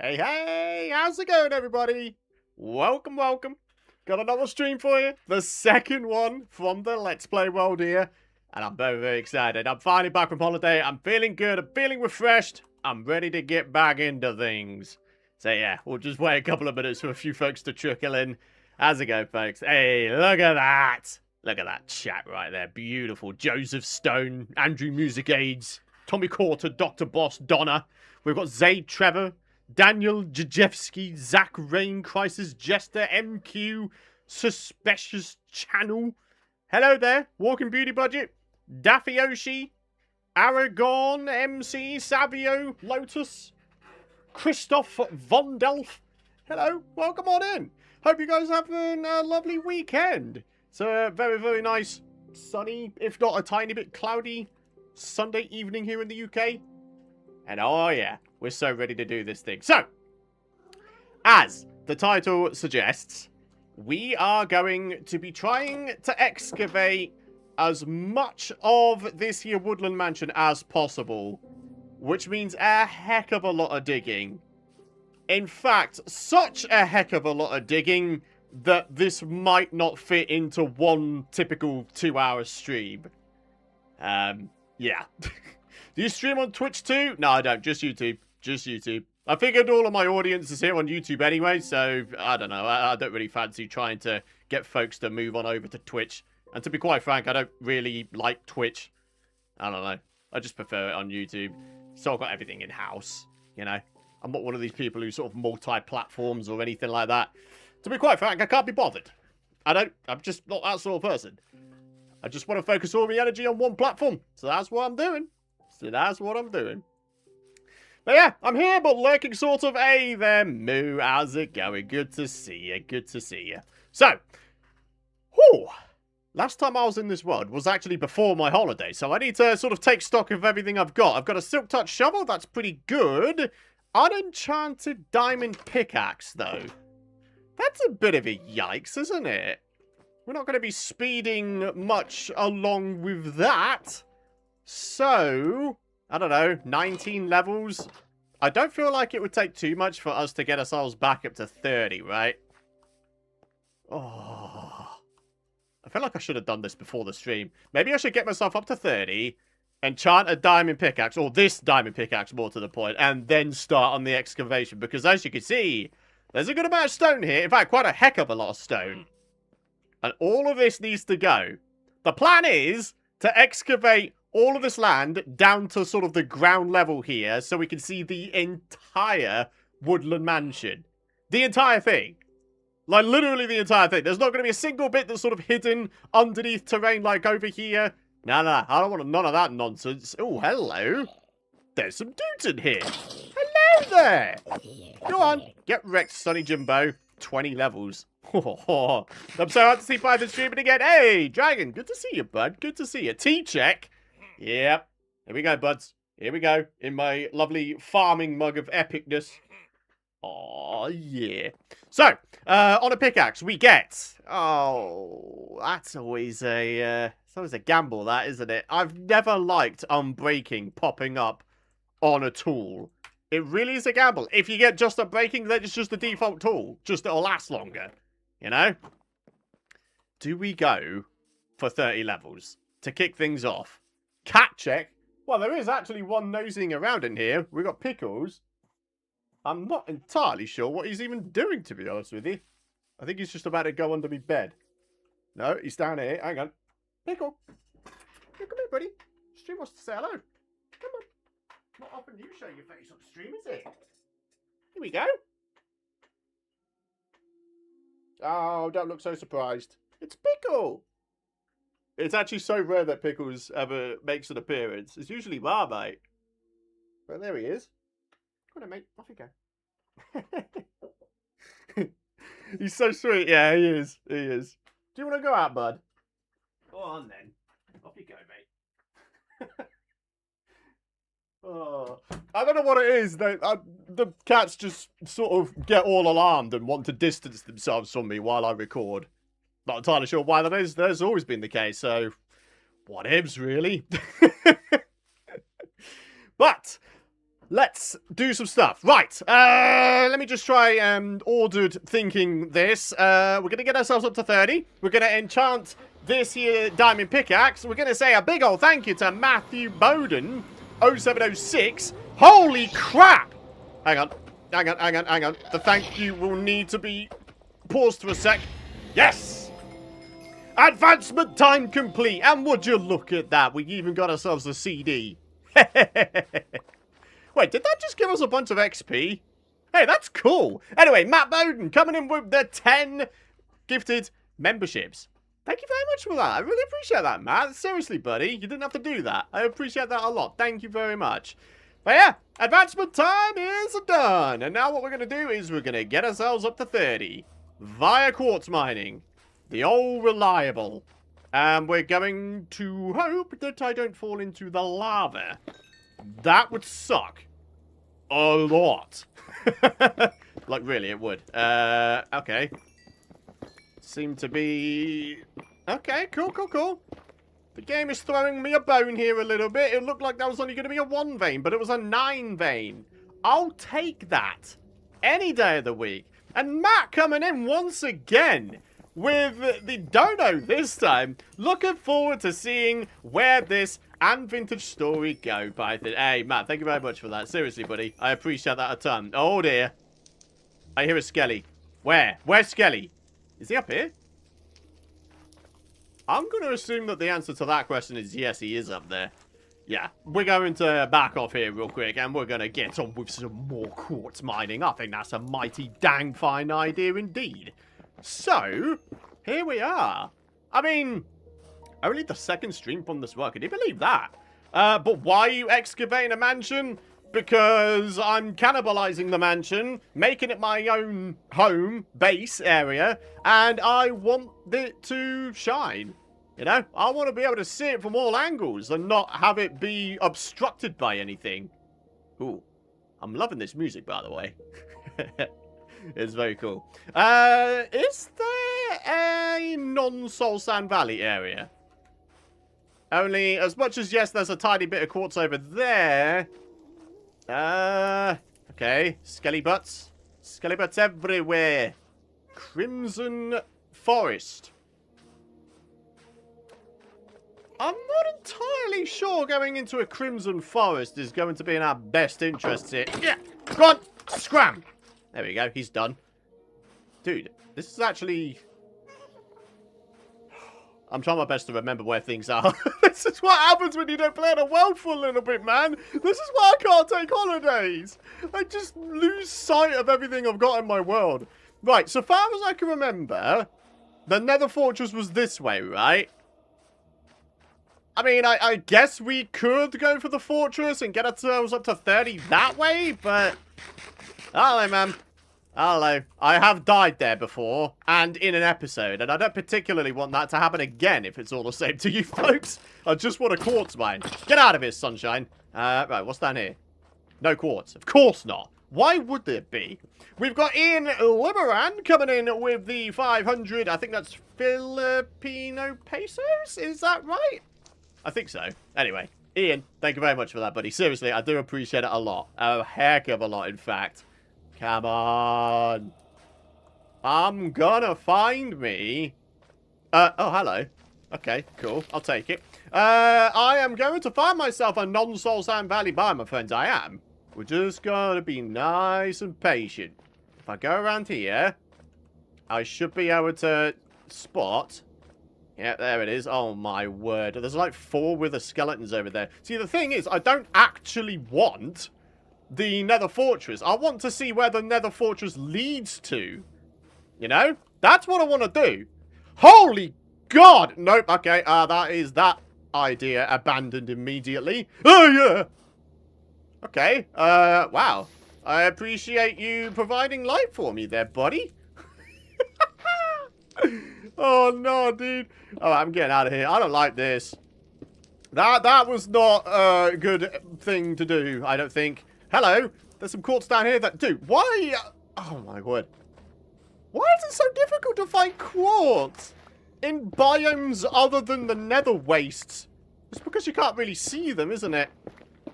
Hey, hey, how's it going, everybody? Welcome, welcome. Got another stream for you. The second one from the Let's Play world here. And I'm very, very excited. I'm finally back from holiday. I'm feeling good. I'm feeling refreshed. I'm ready to get back into things. So, yeah, we'll just wait a couple of minutes for a few folks to trickle in. How's it go, folks? Hey, look at that. Look at that chat right there. Beautiful. Joseph Stone, Andrew Music Aids, Tommy Corter, Dr. Boss, Donna. We've got Zayd Trevor, Daniel Jajewski, Zach Rain, Crisis Jester, MQ, Suspicious Channel. Hello there, Walking Beauty Budget, Daffy Oshi, Aragon, MC, Savio, Lotus, Christoph Vondelf. Hello, welcome on in. Hope you guys have a lovely weekend. It's a very, very nice, sunny, if not a tiny bit cloudy, Sunday evening here in the UK. And oh yeah, we're so ready to do this thing. So, as the title suggests, we are going to be trying to excavate as much of this here Woodland Mansion as possible, which means a heck of a lot of digging. In fact, such a heck of a lot of digging that this might not fit into one typical 2-hour stream. Yeah. Do you stream on Twitch too? No, I don't. Just YouTube. Just YouTube. I figured all of my audience is here on YouTube anyway, so I don't know. I don't really fancy trying to get folks to move on over to Twitch. And to be quite frank, I don't really like Twitch. I don't know. I just prefer it on YouTube. So I've got everything in-house, you know. I'm not one of these people who sort of multi-platforms or anything like that. To be quite frank, I can't be bothered. I'm just not that sort of person. I just want to focus all my energy on one platform. So that's what I'm doing. But yeah, I'm here, but lurking sort of. Hey there, Moo. How's it going? Good to see you. Good to see you. So, whew, last time I was in this world was actually before my holiday. So I need to sort of take stock of everything I've got. I've got a Silk Touch shovel. That's pretty good. Unenchanted diamond pickaxe, though. That's a bit of a yikes, isn't it? We're not going to be speeding much along with that. So, I don't know, 19 levels. I don't feel like it would take too much for us to get ourselves back up to 30, right? Oh, I feel like I should have done this before the stream. Maybe I should get myself up to 30, enchant a diamond pickaxe, or this diamond pickaxe more to the point, and then start on the excavation. Because as you can see, there's a good amount of stone here. In fact, quite a heck of a lot of stone. And all of this needs to go. The plan is to excavate all of this land down to sort of the ground level here so we can see the entire Woodland Mansion. The entire thing. Like, literally the entire thing. There's not going to be a single bit that's sort of hidden underneath terrain like over here. No, I don't want none of that nonsense. Oh, hello. There's some dudes in here. Hello there. Go on. Get wrecked, Sonny Jimbo. 20 levels. I'm so happy to see Python streaming again. Hey, Dragon. Good to see you, bud. Good to see you. T-check. Yep. Here we go, buds. Here we go. In my lovely farming mug of epicness. Oh, yeah. So, on a pickaxe, we get... Oh, that's always a gamble, that, isn't it? I've never liked unbreaking popping up on a tool. It really is a gamble. If you get just unbreaking, then it's just the default tool. Just it'll last longer. You know? Do we go for 30 levels to kick things off? Cat check. Well, there is actually one nosing around in here. We've got Pickles. I'm not entirely sure what he's even doing, to be honest with you. I think he's just about to go under my bed. No, he's down here. Hang on. Pickle. Here, come here, buddy. Stream wants to say hello. Come on. Not often you show your face on stream, is it? Here we go. Oh, don't look so surprised. It's Pickle. It's actually so rare that Pickles ever makes an appearance. It's usually Marmite. But there he is. Come on, mate. Off you go. He's so sweet. Yeah, he is. He is. Do you want to go out, bud? Go on, then. Off you go, mate. Oh, I don't know what it is. The cats just sort of get all alarmed and want to distance themselves from me while I record. Not entirely sure why that is. That's always been the case, so what ifs, really? But let's do some stuff. Right, let me just try ordered thinking this. We're going to get ourselves up to 30. We're going to enchant this here diamond pickaxe. We're going to say a big old thank you to Matthew Bowden, 0706. Holy crap! Hang on. The thank you will need to be paused for a sec. Yes! Advancement time complete. And would you look at that? We even got ourselves a CD. Wait, did that just give us a bunch of XP? Hey, that's cool. Anyway, Matt Bowden coming in with the 10 gifted memberships. Thank you very much for that. I really appreciate that, Matt. Seriously, buddy. You didn't have to do that. I appreciate that a lot. Thank you very much. But yeah, advancement time is done. And now what we're going to do is we're going to get ourselves up to 30 via quartz mining. The old reliable. And we're going to hope that I don't fall into the lava. That would suck a lot. Like, really, it would. Okay. Seem to be... Okay, cool. The game is throwing me a bone here a little bit. It looked like that was only going to be a 1 vein, but it was a 9 vein. I'll take that any day of the week. And Matt coming in once again with the dono this time. Looking forward to seeing where this and vintage story go. Hey, Matt, thank you very much for that. Seriously, buddy. I appreciate that a ton. Oh, dear. I hear a skelly. Where? Where's Skelly? Is he up here? I'm going to assume that the answer to that question is yes, he is up there. Yeah, we're going to back off here real quick, and we're going to get on with some more quartz mining. I think that's a mighty dang fine idea indeed. So, here we are. I mean, only the second stream from this work. Can you believe that? But why are you excavating a mansion? Because I'm cannibalizing the mansion, making it my own home base area, and I want it to shine. You know, I want to be able to see it from all angles and not have it be obstructed by anything. Ooh, I'm loving this music, by the way. It's very cool. Is there a non-Soul Sand Valley area? Only, as much as, yes, there's a tiny bit of quartz over there. Okay. Skelly butts. Skelly butts everywhere. Crimson Forest. I'm not entirely sure going into a Crimson Forest is going to be in our best interests here. Yeah! Go on! Scram! There we go. He's done. Dude, this is actually... I'm trying my best to remember where things are. This is what happens when you don't play in a world for a little bit, man. This is why I can't take holidays. I just lose sight of everything I've got in my world. Right, so far as I can remember, the Nether Fortress was this way, right? I mean, I guess we could go for the fortress and get ourselves up to 30 that way, but... Hello, man. Hello. I have died there before, and in an episode, and I don't particularly want that to happen again if it's all the same to you folks. I just want a quartz mine. Get out of here, sunshine. Right, what's down here? No quartz. Of course not. Why would there be? We've got Ian Liberan coming in with the 500, I think that's Filipino pesos? Is that right? I think so. Anyway, Ian, thank you very much for that, buddy. Seriously, I do appreciate it a lot. A heck of a lot, in fact. Come on. I'm gonna find me. Oh, hello. Okay, cool. I'll take it. I am going to find myself a non-Soul Sand Valley biome, my friends. I am. We're just gonna be nice and patient. If I go around here, I should be able to spot... Yeah, there it is. Oh, my word. There's like 4 wither skeletons over there. See, the thing is, I don't actually want... the Nether Fortress. I want to see where the Nether Fortress leads to. You know? That's what I want to do. Holy God! Nope, okay. That is that idea abandoned immediately. Oh, yeah! Okay. Wow. I appreciate you providing light for me there, buddy. Oh, no, dude. Oh, I'm getting out of here. I don't like this. That was not a good thing to do, I don't think. Hello, there's some quartz down here that... Dude, why... Oh, my word. Why is it so difficult to find quartz in biomes other than the nether wastes? It's because you can't really see them, isn't it?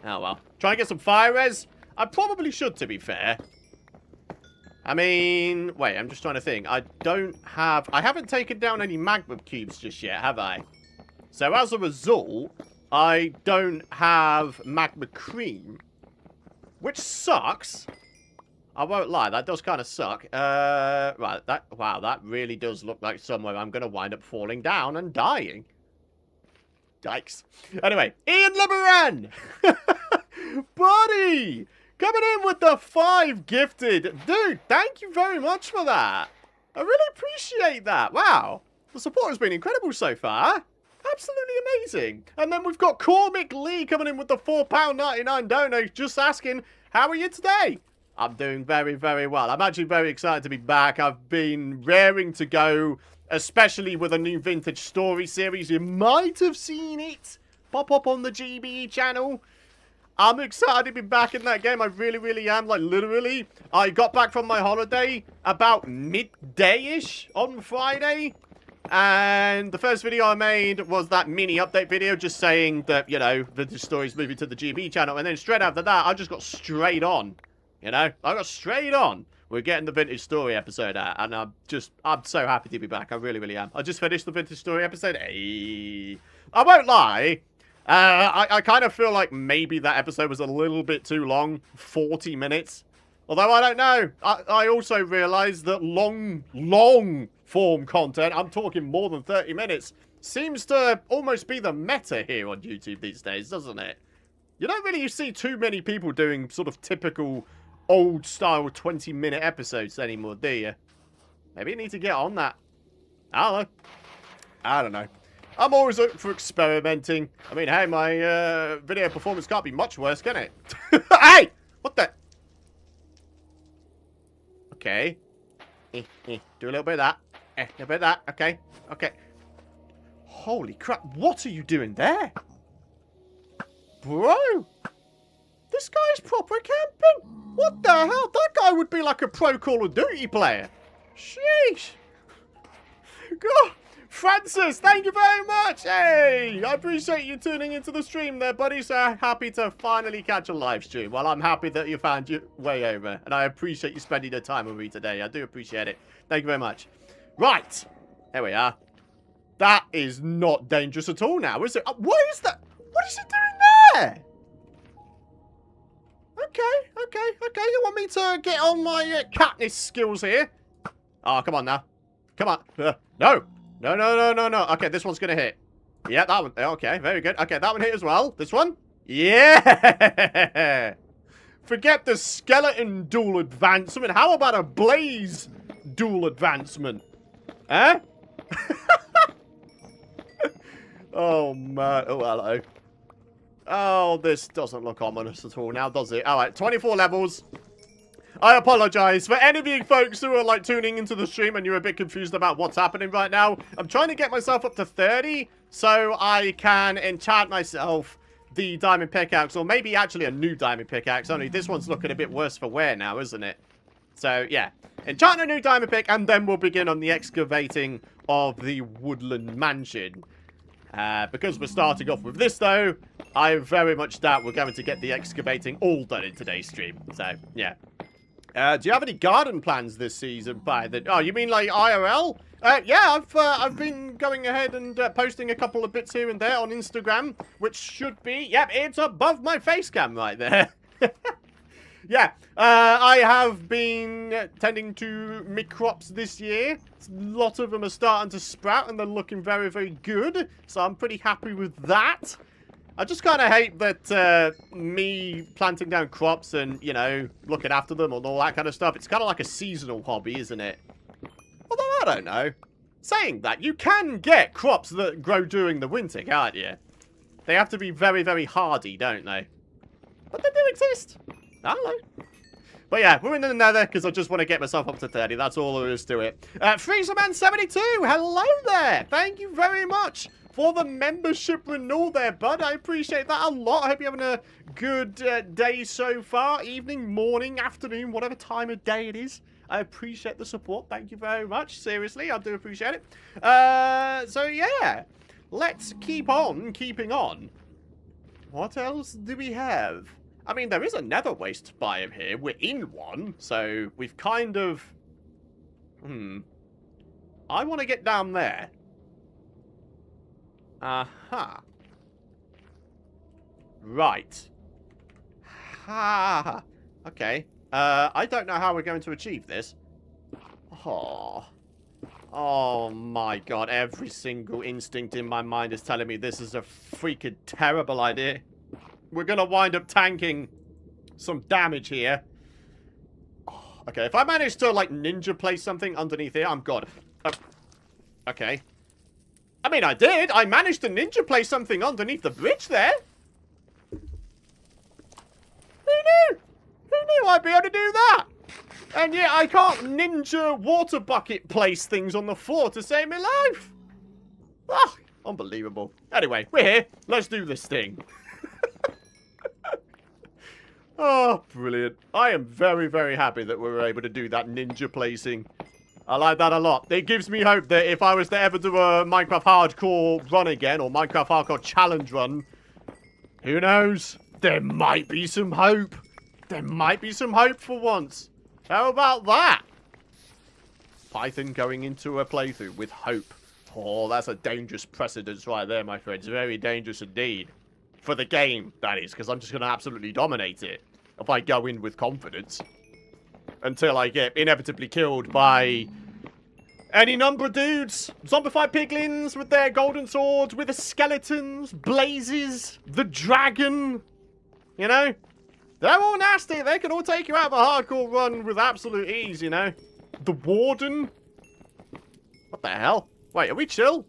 Oh, well. Try and get some fire res. I probably should, to be fair. I mean, wait, I'm just trying to think. I haven't taken down any magma cubes just yet, have I? So as a result, I don't have magma cream, which sucks. I won't lie, that does kind of suck. Right, wow, that really does look like somewhere I'm going to wind up falling down and dying. Yikes. Anyway, Ian LeBaran! Buddy! Coming in with the 5 gifted. Dude, thank you very much for that. I really appreciate that. Wow. The support has been incredible so far. Absolutely amazing. And then we've got Cormick Lee coming in with the £4.99 donate, just asking, how are you today? I'm doing very, very well. I'm actually very excited to be back. I've been raring to go, especially with a new vintage story series. You might have seen it pop up on the GBE channel. I'm excited to be back in that game. I really, really am. Like, literally, I got back from my holiday about midday-ish on Friday. And the first video I made was that mini update video just saying that, you know, vintage stories moving to the GBE channel. And then straight after that, I just got straight on. You know, I got straight on. We're getting the vintage story episode out, and I'm so happy to be back. I really, really am. I just finished the vintage story episode. Hey. I won't lie. I kind of feel like maybe that episode was a little bit too long. 40 minutes. Although I don't know. I also realized that long form content, I'm talking more than 30 minutes, seems to almost be the meta here on YouTube these days, doesn't it? You don't really see too many people doing sort of typical old-style 20-minute episodes anymore, do you? Maybe you need to get on that. I don't know. I'm always up for experimenting. I mean, hey, my video performance can't be much worse, can it? Hey! What the? Okay. Do a little bit of that. A little bit of that. Okay. Okay. Holy crap. What are you doing there? Bro! This guy's proper camping. What the hell? That guy would be like a pro Call of Duty player. Sheesh. God. Francis, thank you very much. Hey, I appreciate you tuning into the stream there, buddy. So happy to finally catch a live stream. Well, I'm happy that you found your way over. And I appreciate you spending your time with me today. I do appreciate it. Thank you very much. Right. There we are. That is not dangerous at all now, is it? What is that? What is he doing there? Okay. You want me to get on my Katniss skills here? Oh, come on now. Come on. No. No. Okay, this one's going to hit. Yeah, that one. Okay, very good. Okay, that one hit as well. This one? Yeah! Forget the skeleton dual advancement. How about a blaze dual advancement? Huh? Oh, man. Oh, hello. Oh, this doesn't look ominous at all now, does it? All right, 24 levels. I apologize for any of you folks who are like tuning into the stream and you're a bit confused about what's happening right now. I'm trying to get myself up to 30 so I can enchant myself the diamond pickaxe, or maybe actually a new diamond pickaxe. Only this one's looking a bit worse for wear now, isn't it? So yeah, enchant a new diamond pick and then we'll begin on the excavating of the Woodland Mansion. Because we're starting off with this though, I very much doubt we're going to get the excavating all done in today's stream. So yeah. Do you have any garden plans this season by the... Oh, you mean like IRL? Yeah, I've been going ahead and posting a couple of bits here and there on Instagram, which should be... Yep, it's above my face cam right there. Yeah, I have been tending to my crops this year. A lot of them are starting to sprout and they're looking very, very good. So I'm pretty happy with that. I just kind of hate that me planting down crops and, you know, looking after them and all that kind of stuff. It's kind of like a seasonal hobby, isn't it? Although, I don't know. Saying that, you can get crops that grow during the winter, can't you? They have to be very, very hardy, don't they? But they do exist. I don't know. But yeah, we're in the Nether because I just want to get myself up to 30. That's all there is to it. FreezerMan72, hello there. Thank you very much for the membership renewal there, bud. I appreciate that a lot. I hope you're having a good day so far. Evening, morning, afternoon, whatever time of day it is. I appreciate the support. Thank you very much. Seriously, I do appreciate it. So, yeah. Let's keep on keeping on. What else do we have? I mean, there is a nether waste biome here. We're in one, so we've kind of... I want to get down there. Aha. Right. Ha. Okay. I don't know how we're going to achieve this. Oh my god. Every single instinct in my mind is telling me this is a freaking terrible idea. We're going to wind up tanking some damage here. Okay, if I manage to, like, ninja place something underneath here, I'm good. Okay. I mean, I did. I managed to ninja place something underneath the bridge there. Who knew? Who knew I'd be able to do that? And yet I can't ninja water bucket place things on the floor to save my life. Ah, unbelievable. Anyway, we're here. Let's do this thing. Oh, brilliant. I am very, very happy that we were able to do that ninja placing. I like that a lot. It gives me hope that if I was to ever do a Minecraft Hardcore run again, or Minecraft Hardcore Challenge run, who knows? There might be some hope. There might be some hope for once. How about that? Python going into a playthrough with hope. Oh, that's a dangerous precedence right there, my friends. Very dangerous indeed. For the game, that is, because I'm just going to absolutely dominate it if I go in with confidence. Until I get inevitably killed by any number of dudes. Zombified piglins with their golden swords, with the skeletons, blazes, the dragon. You know? They're all nasty. They can all take you out of a hardcore run with absolute ease, you know? The warden. What the hell? Wait, are we chill?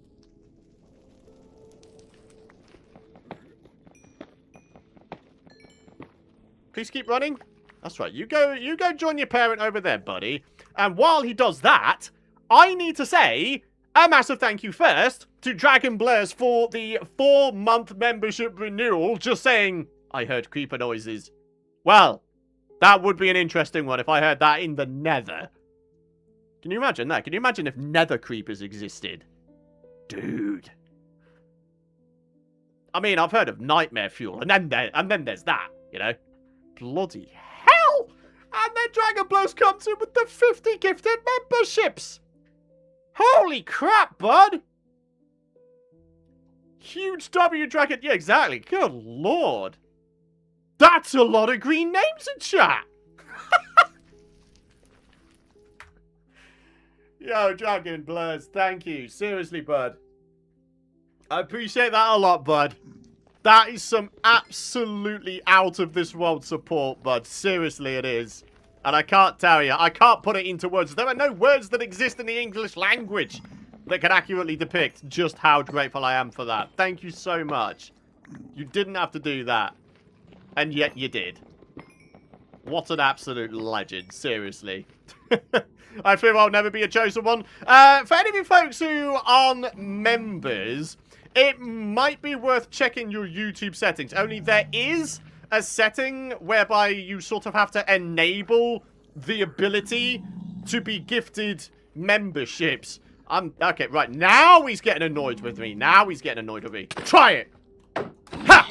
Please keep running. That's right. You go join your parent over there, buddy. And while he does that, I need to say a massive thank you first to Dragon Blurs for the 4-month membership renewal. Just saying, I heard creeper noises. Well, that would be an interesting one if I heard that in the Nether. Can you imagine that? Can you imagine if Nether creepers existed? Dude. I mean, I've heard of nightmare fuel, and then there's that, you know? Bloody hell! And then Dragon Blurs comes in with the 50 gifted memberships! Holy crap, bud! Huge W Dragon. Yeah, exactly. Good lord. That's a lot of green names in chat! Yo, Dragon Blurs, thank you. Seriously, bud. I appreciate that a lot, bud. That is some absolutely out of this world support, bud. Seriously, it is. And I can't tell you. I can't put it into words. There are no words that exist in the English language that can accurately depict just how grateful I am for that. Thank you so much. You didn't have to do that. And yet you did. What an absolute legend. Seriously. I fear I'll never be a chosen one. For any of you folks who aren't members, it might be worth checking your YouTube settings. Only there is a setting whereby you sort of have to enable the ability to be gifted memberships. Okay, right. Now he's getting annoyed with me. Now he's getting annoyed with me. Try it. Ha!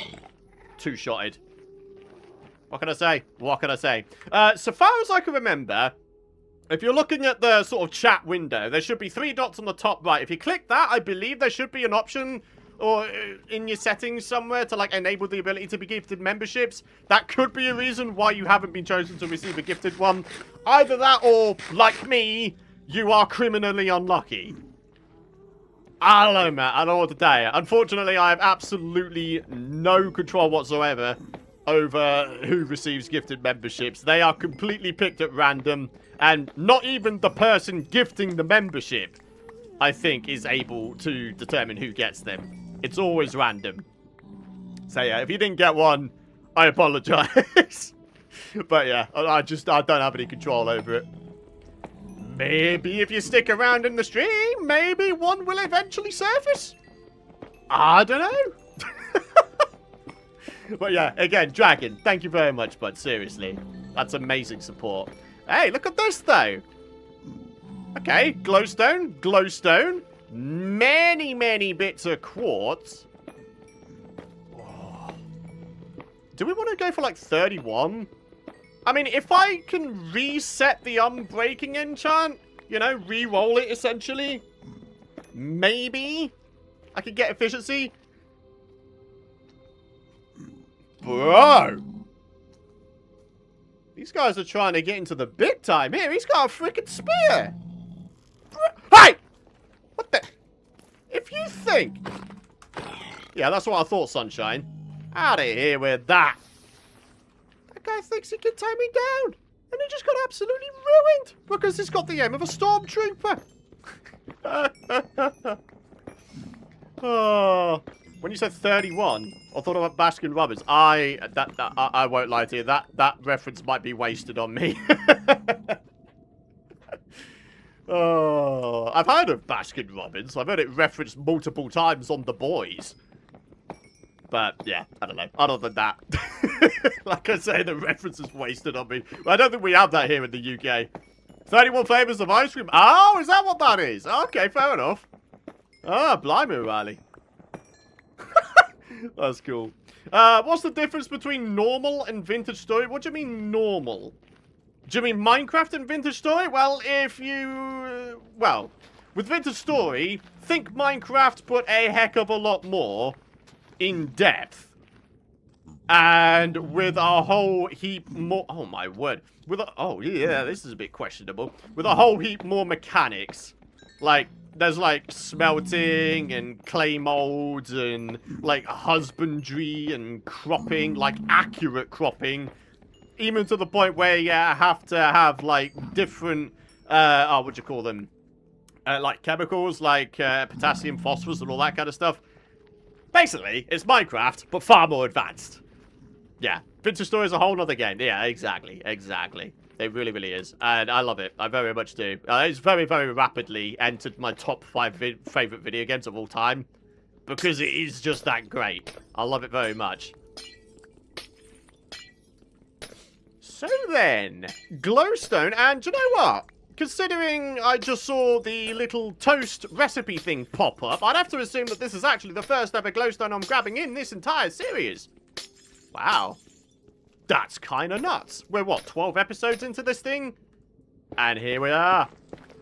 Two-shotted. What can I say? What can I say? So far as I can remember, if you're looking at the sort of chat window, there should be 3 dots on the top right. If you click that, I believe there should be an option or in your settings somewhere to, like, enable the ability to be gifted memberships. That could be a reason why you haven't been chosen to receive a gifted one. Either that or, like me, you are criminally unlucky. I don't know, man. I don't know what to tell you. Unfortunately, I have absolutely no control whatsoever over who receives gifted memberships. They are completely picked at random, and not even the person gifting the membership, I think, is able to determine who gets them. It's always random. So yeah, if you didn't get one, I apologize. But yeah, I don't have any control over it. Maybe if you stick around in the stream, maybe one will eventually surface. I don't know. But yeah, again, Dragon, thank you very much, bud. Seriously. That's amazing support. Hey, look at this, though. Okay, glowstone, glowstone. Many, many bits of quartz. Oh. Do we want to go for like 31? I mean, if I can reset the unbreaking enchant, you know, re-roll it essentially, maybe I could get efficiency. Bro! These guys are trying to get into the big time here. He's got a freaking spear. Hey! What the? If you think... Yeah, that's what I thought, Sunshine. Out of here with that. That guy thinks he can tie me down. And he just got absolutely ruined. Because he's got the aim of a stormtrooper. Oh... When you said 31, I thought about Baskin Robbins. I won't lie to you. That reference might be wasted on me. Oh, I've heard of Baskin Robbins. I've heard it referenced multiple times on The Boys. But yeah, I don't know. Other than that, like I say, the reference is wasted on me. I don't think we have that here in the UK. 31 flavors of ice cream. Oh, is that what that is? Okay, fair enough. Ah, blimey, Riley. That's cool. What's the difference between normal and vintage story? What do you mean normal? Do you mean Minecraft and vintage story? Well, if you... well, with vintage story, think Minecraft put a heck of a lot more in depth. And with a whole heap more... oh, my word. With a... oh, yeah, this is a bit questionable. With a whole heap more mechanics. Like... there's like smelting and clay molds and like husbandry and cropping, like accurate cropping. Even to the point where you have to have like different, what do you call them? Like chemicals, like potassium, phosphorus and all that kind of stuff. Basically, it's Minecraft, but far more advanced. Yeah, Vintage Story is a whole nother game. Yeah, exactly, exactly. It really, really is. And I love it. I very much do. It's very, very rapidly entered my top 5 favorite video games of all time. Because it is just that great. I love it very much. So then, glowstone. And do you know what? Considering I just saw the little toast recipe thing pop up, I'd have to assume that this is actually the first ever glowstone I'm grabbing in this entire series. Wow. That's kind of nuts. We're, what, 12 episodes into this thing? And here we are.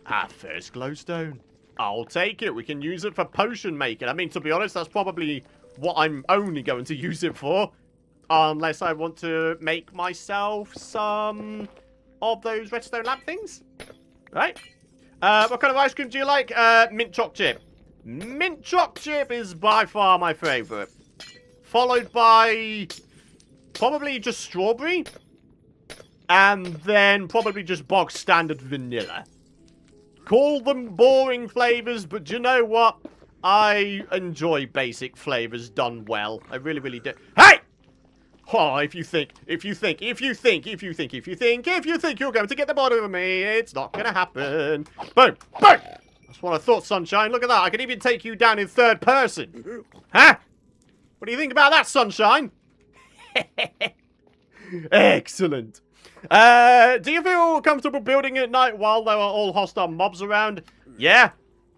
Our first glowstone. I'll take it. We can use it for potion making. I mean, to be honest, that's probably what I'm only going to use it for. Unless I want to make myself some of those redstone lamp things. Right? What kind of ice cream do you like? Mint choc chip. Mint choc chip is by far my favorite. Followed by... probably just strawberry. And then probably just bog standard vanilla. Call them boring flavors, but do you know what? I enjoy basic flavors done well. I really, really do. Hey! Oh, if you think you're going to get the bottom of me, it's not going to happen. Boom! Boom! That's what I thought, Sunshine. Look at that. I can even take you down in third person. Huh? What do you think about that, Sunshine? Excellent. Do you feel comfortable building at night while there are all hostile mobs around? Yeah,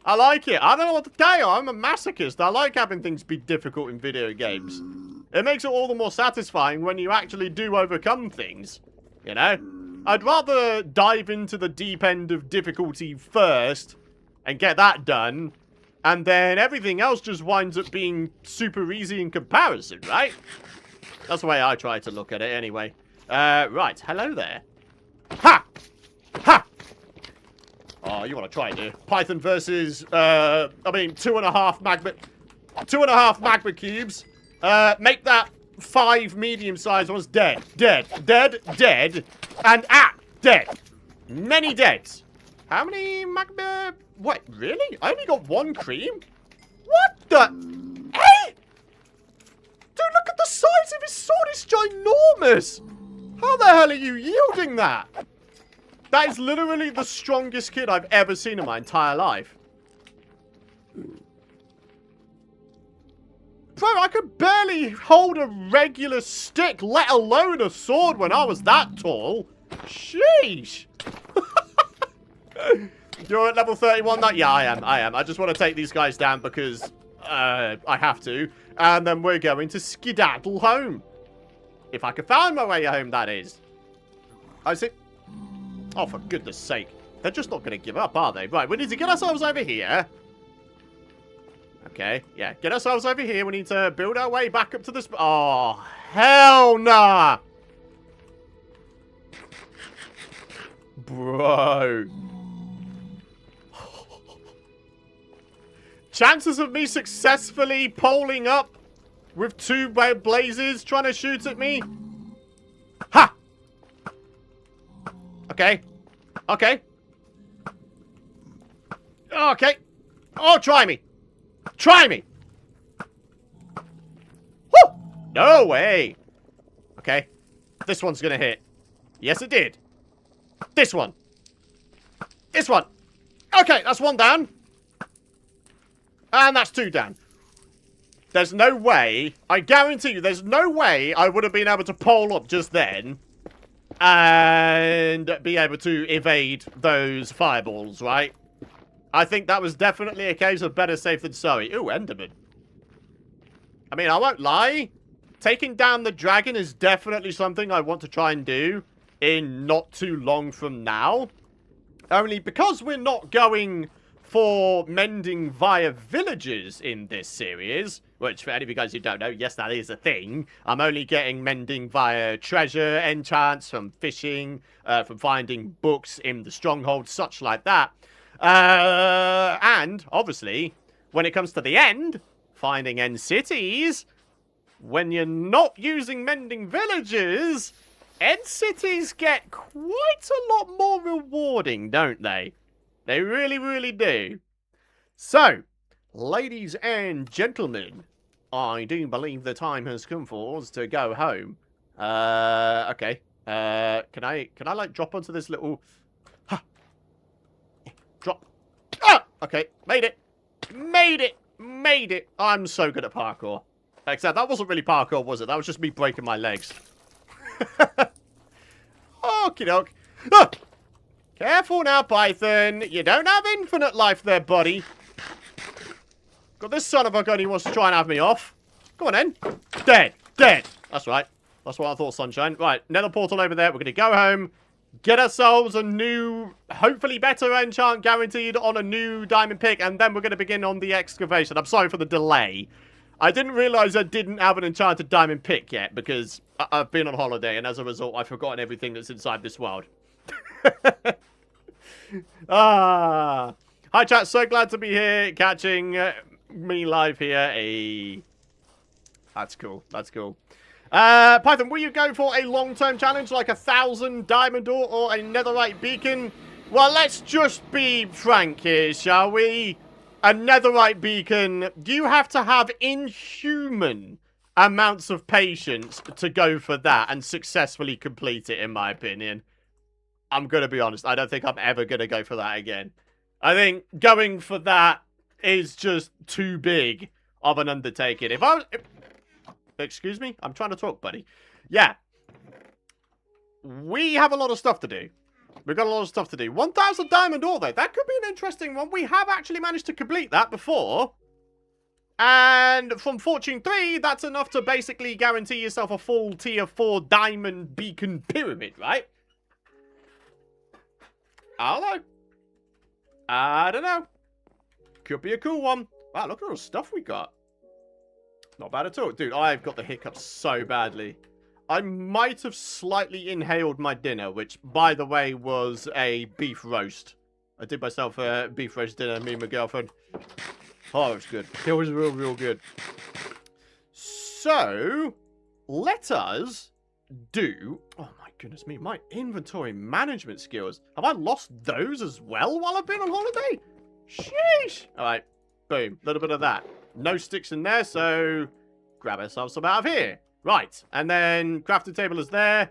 I like it. I don't know what to tell you. I'm a masochist. I like having things be difficult in video games. It makes it all the more satisfying when you actually do overcome things. You know? I'd rather dive into the deep end of difficulty first and get that done, and then everything else just winds up being super easy in comparison, right? That's the way I try to look at it anyway. Right. Hello there. Ha! Ha! Oh, you want to try it, do you? Python versus, 2.5 magma... 2.5 magma cubes. Make that 5 medium-sized ones dead. Dead. Dead. Dead. And, dead. Many deads. How many magma... what, really? I only got 1 cream? What the... hey! Dude, look at the size of his sword. It's ginormous. How the hell are you yielding that? That is literally the strongest kid I've ever seen in my entire life. Bro, I could barely hold a regular stick, let alone a sword when I was that tall. Sheesh. You're at level 31? Yeah, I am. I just want to take these guys down because I have to. And then we're going to skedaddle home. If I could find my way home, that is. I see. Oh, for goodness sake. They're just not going to give up, are they? Right, we need to get ourselves over here. Okay, yeah. Get ourselves over here. We need to build our way back up to this... Oh, hell nah! Bro. Chances of me successfully poling up with 2 blazes trying to shoot at me? Ha! Okay. Okay. Okay. Oh, try me. Try me. Woo! No way. Okay. This one's gonna hit. Yes, it did. This one. This one. Okay, that's 1 down. And that's 2 down. There's no way, I guarantee you, there's no way I would have been able to pole up just then and be able to evade those fireballs, right? I think that was definitely a case of better safe than sorry. Ooh, Enderman. I mean, I won't lie. Taking down the dragon is definitely something I want to try and do in not too long from now. Only because we're not going for mending via villagers in this series, which for any of you guys who don't know, yes, that is a thing. I'm only getting mending via treasure, enchants, from fishing, from finding books in the stronghold, such like that. And, obviously, when it comes to the end, finding end cities, when you're not using mending villages, end cities get quite a lot more rewarding, don't they? They really, really do. So, ladies and gentlemen, I do believe the time has come for us to go home. Okay. Can I like drop onto this little... Drop. Ah! Okay, made it. Made it. Made it. I'm so good at parkour. Except that wasn't really parkour, was it? That was just me breaking my legs. Okie doke. Ah! Careful now, Python. You don't have infinite life there, buddy. Got this son of a gun, he wants to try and have me off. Go on then. Dead. Dead. That's right. That's what I thought, sunshine. Right, nether portal over there. We're going to go home. Get ourselves a new, hopefully better enchant guaranteed on a new diamond pick. And then we're going to begin on the excavation. I'm sorry for the delay. I didn't realize I didn't have an enchanted diamond pick yet. Because I've been on holiday. And as a result, I've forgotten everything that's inside this world. Hi chat, so glad to be here catching me live here. Hey, that's cool, that's cool. Python, will you go for a long-term challenge like 1,000 diamond ore or a netherite beacon? Well, let's just be frank here, shall we? A netherite beacon, do you have to have inhuman amounts of patience to go for that and successfully complete it, in my opinion? I'm going to be honest. I don't think I'm ever going to go for that again. I think going for that is just too big of an undertaking. Excuse me? I'm trying to talk, buddy. Yeah. We have a lot of stuff to do. We've got a lot of stuff to do. 1,000 diamond ore, though. That could be an interesting one. We have actually managed to complete that before. And from Fortune 3, that's enough to basically guarantee yourself a full tier 4 diamond beacon pyramid, right? I don't know. I don't know. Could be a cool one. Wow, look at all the stuff we got. Not bad at all. Dude, I've got the hiccups so badly. I might have slightly inhaled my dinner, which, by the way, was a beef roast. I did myself a beef roast dinner, me and my girlfriend. Oh, it was good. It was real, real good. So, let us do... Oh, my goodness me. My inventory management skills. Have I lost those as well while I've been on holiday? Sheesh. All right. Boom. A little bit of that. No sticks in there, so grab ourselves some out of here. Right. And then crafting table is there.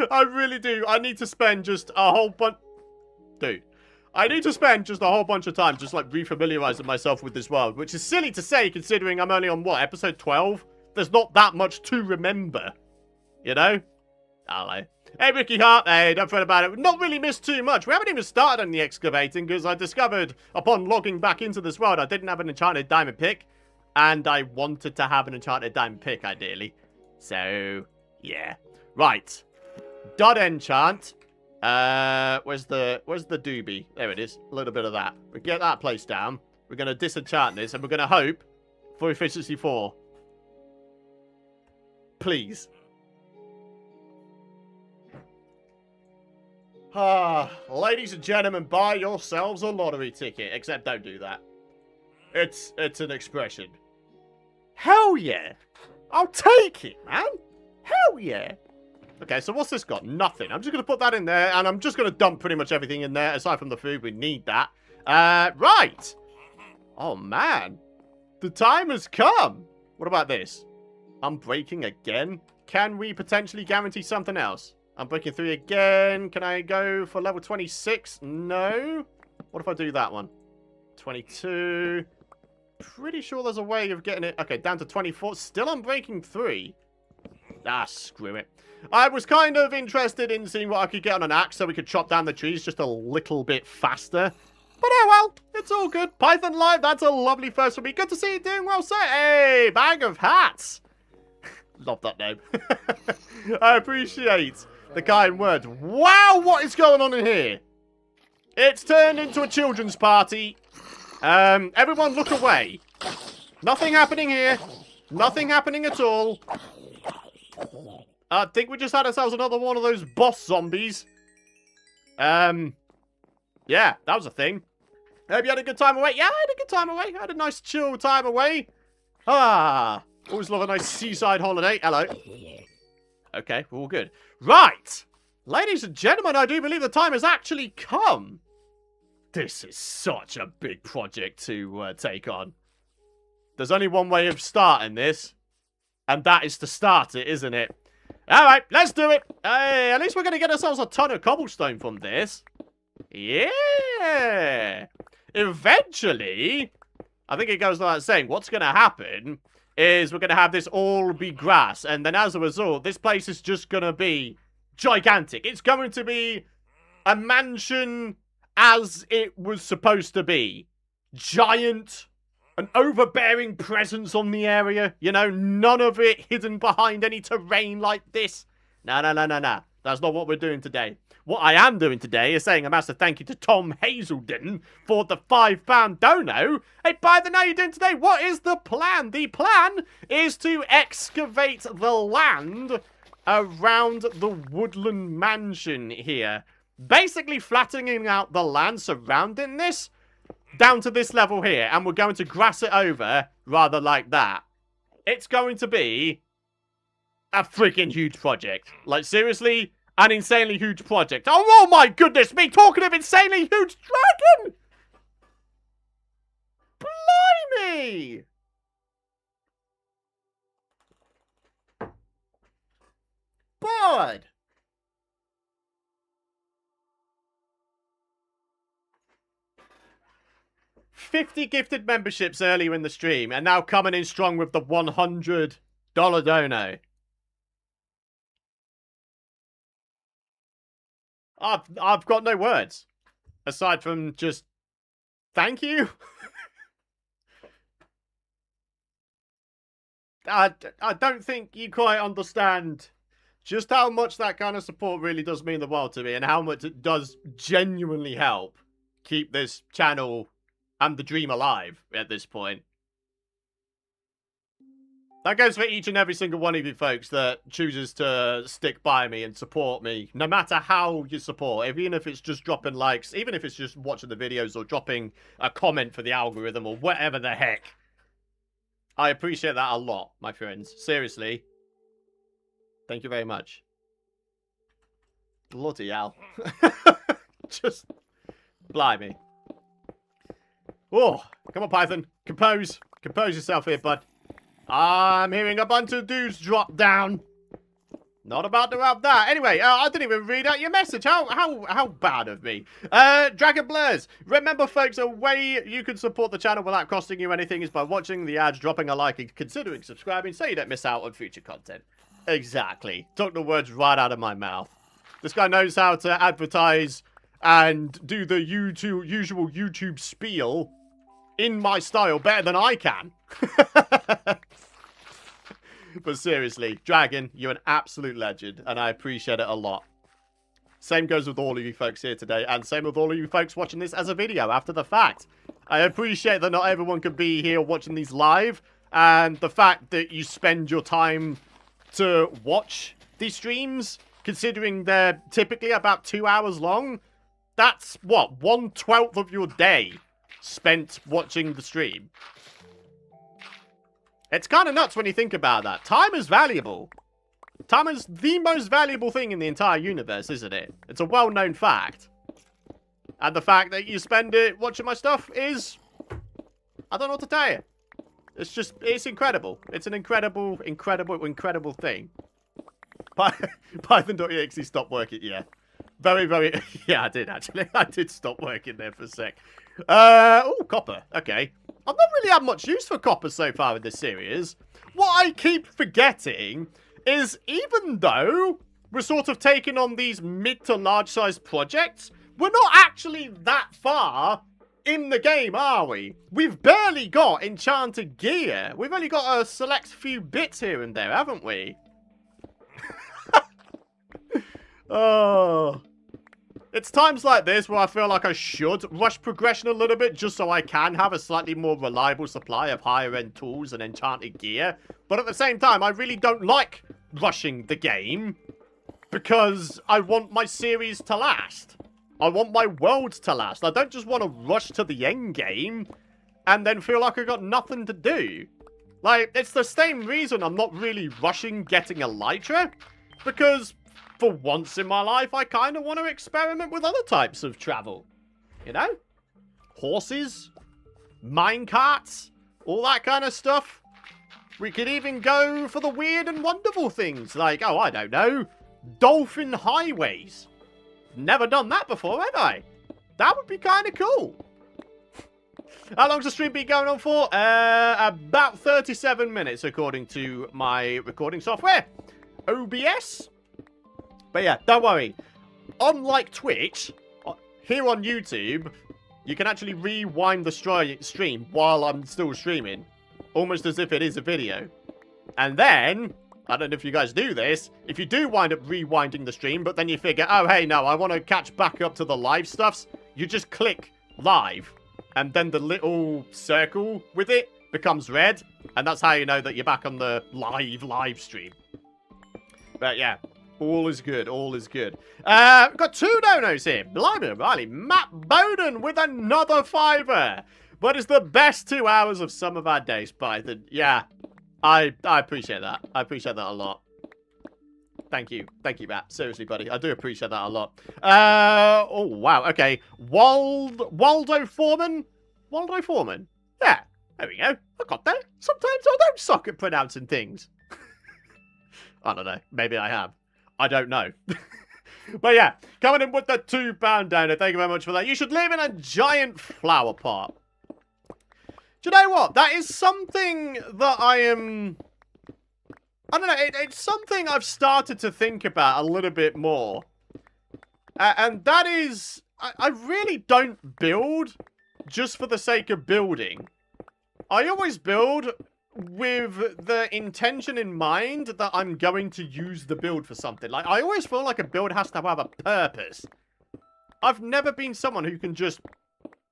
I really do. I need to spend just a whole bunch... Dude. I need to spend just a whole bunch of time just, like, refamiliarizing myself with this world, which is silly to say considering I'm only on, what, episode 12? There's not that much to remember. You know? Hello. Hey, Ricky Hart. Hey, don't fret about it. We've not really missed too much. We haven't even started on the excavating because I discovered upon logging back into this world I didn't have an enchanted diamond pick. And I wanted to have an enchanted diamond pick, ideally. So, yeah. Right. Dot enchant. Where's the doobie? There it is. A little bit of that. We get that placed down. We're going to disenchant this, and we're going to hope for efficiency 4. Please. Ladies and gentlemen, buy yourselves a lottery ticket. Except don't do that. It's an expression. Hell yeah. I'll take it, man. Hell yeah. Okay, so what's this got? Nothing. I'm just going to put that in there, and I'm just going to dump pretty much everything in there, aside from the food. We need that. Right. Oh, man. The time has come. What about this? Unbreaking again? Can we potentially guarantee something else? Unbreaking 3 again. Can I go for level 26? No. What if I do that one? 22. Pretty sure there's a way of getting it. Okay, down to 24. Still Unbreaking 3. Ah, screw it. I was kind of interested in seeing what I could get on an axe so we could chop down the trees just a little bit faster. But oh well, it's all good. Python Live, that's a lovely first for me. Good to see you doing well, sir. Hey, bag of hats. Love that name. I appreciate the kind words. Wow, what is going on in here? It's turned into a children's party. Everyone look away. Nothing happening here. Nothing happening at all. I think we just had ourselves another one of those boss zombies. Yeah, that was a thing. Hope you had a good time away. Yeah, I had a good time away. I had a nice chill time away. Ah, always love a nice seaside holiday. Hello. Okay, we're all good. Right. Ladies and gentlemen, I do believe the time has actually come. This is such a big project to take on. There's only one way of starting this. And that is to start it, isn't it? Alright, let's do it. Hey, at least we're going to get ourselves a ton of cobblestone from this. Yeah. Eventually, I think it goes without saying, what's going to happen is we're going to have this all be grass. And then as a result, this place is just going to be gigantic. It's going to be a mansion as it was supposed to be. Giant. An overbearing presence on the area. You know, none of it hidden behind any terrain like this. No. That's not what we're doing today. What I am doing today is saying a massive thank you to Tom Hazelden for the £5 dono. Hey, by the way, how are you doing today? What is the plan? The plan is to excavate the land around the Woodland Mansion here. Basically flattening out the land surrounding this down to this level here, and we're going to grass it over rather like that. It's going to be a freaking huge project. Like, seriously, an insanely huge project. Oh my goodness me, talking of insanely huge dragon! Blimey! Bud! $50 gifted memberships earlier in the stream, and now coming in strong with the $100 dono. I've got no words. Aside from just, thank you. I don't think you quite understand just how much that kind of support really does mean the world to me, and how much it does genuinely help keep this channel and the dream alive at this point. That goes for each and every single one of you folks that chooses to stick by me and support me, no matter how you support, even if it's just dropping likes, even if it's just watching the videos or dropping a comment for the algorithm or whatever the heck. I appreciate that a lot, my friends. Seriously. Thank you very much. Bloody hell. Just blimey. Oh, come on, Python. Compose. Compose yourself here, bud. I'm hearing a bunch of dudes drop down. Not about to have that. Anyway, I didn't even read out your message. How bad of me. Dragon Blurs. Remember, folks, a way you can support the channel without costing you anything is by watching the ads, dropping a like, and considering subscribing so you don't miss out on future content. Exactly. Took the words right out of my mouth. This guy knows how to advertise and do the usual YouTube spiel in my style better than I can. But seriously, Dragon, you're an absolute legend, and I appreciate it a lot. Same goes with all of you folks here today, and same with all of you folks watching this as a video after the fact. I appreciate that not everyone can be here watching these live, and the fact that you spend your time to watch these streams, considering they're typically about 2 hours long, that's, what, 1/12 of your day spent watching the stream. It's kind of nuts when you think about that. Time is valuable. Time is the most valuable thing in the entire universe, isn't it? It's a well-known fact. And the fact that you spend it watching my stuff is... I don't know what to tell you. It's just... It's incredible. It's an incredible thing. Python.exe stopped working, yeah. Very... Yeah, I did, actually. I did stop working there for a sec. Oh, copper. Okay. I've not really had much use for copper so far in this series. What I keep forgetting is even though we're sort of taking on these mid to large size projects, we're not actually that far in the game, are we? We've barely got enchanted gear. We've only got a select few bits here and there, haven't we? Oh... It's times like this where I feel like I should rush progression a little bit just so I can have a slightly more reliable supply of higher end tools and enchanted gear. But at the same time, I really don't like rushing the game because I want my series to last. I want my worlds to last. I don't just want to rush to the end game and then feel like I've got nothing to do. Like, it's the same reason I'm not really rushing getting elytra, because for once in my life, I kind of want to experiment with other types of travel. You know? Horses, minecarts, all that kind of stuff. We could even go for the weird and wonderful things, like, oh, I don't know, dolphin highways. Never done that before, have I? That would be kind of cool. How long's the stream been going on for? About 37 minutes, according to my recording software. OBS? But yeah, don't worry. Unlike Twitch, here on YouTube, you can actually rewind the stream while I'm still streaming. Almost as if it is a video. And then, I don't know if you guys do this, if you do wind up rewinding the stream, but then you figure, oh, hey, no, I want to catch back up to the live stuffs, you just click live. And then the little circle with it becomes red. And that's how you know that you're back on the live stream. But yeah. All is good, all is good. Got 2 donos here. Blimey, Riley. Matt Bowden with another $5. What is the best 2 hours of some of our days, Python? Yeah, I appreciate that. I appreciate that a lot. Thank you, Matt. Seriously, buddy, I do appreciate that a lot. Oh, wow, okay. Waldo Foreman? Waldo Foreman? Yeah, there we go. I got there. Sometimes I don't suck at pronouncing things. I don't know. Maybe I have. I don't know. But yeah, coming in with the £2 downer. Thank you very much for that. You should live in a giant flower pot. Do you know what? That is something that I don't know. It's something I've started to think about a little bit more. And that is, I really don't build just for the sake of building. I always build with the intention in mind that I'm going to use the build for something. Like, I always feel like a build has to have a purpose. I've never been someone who can just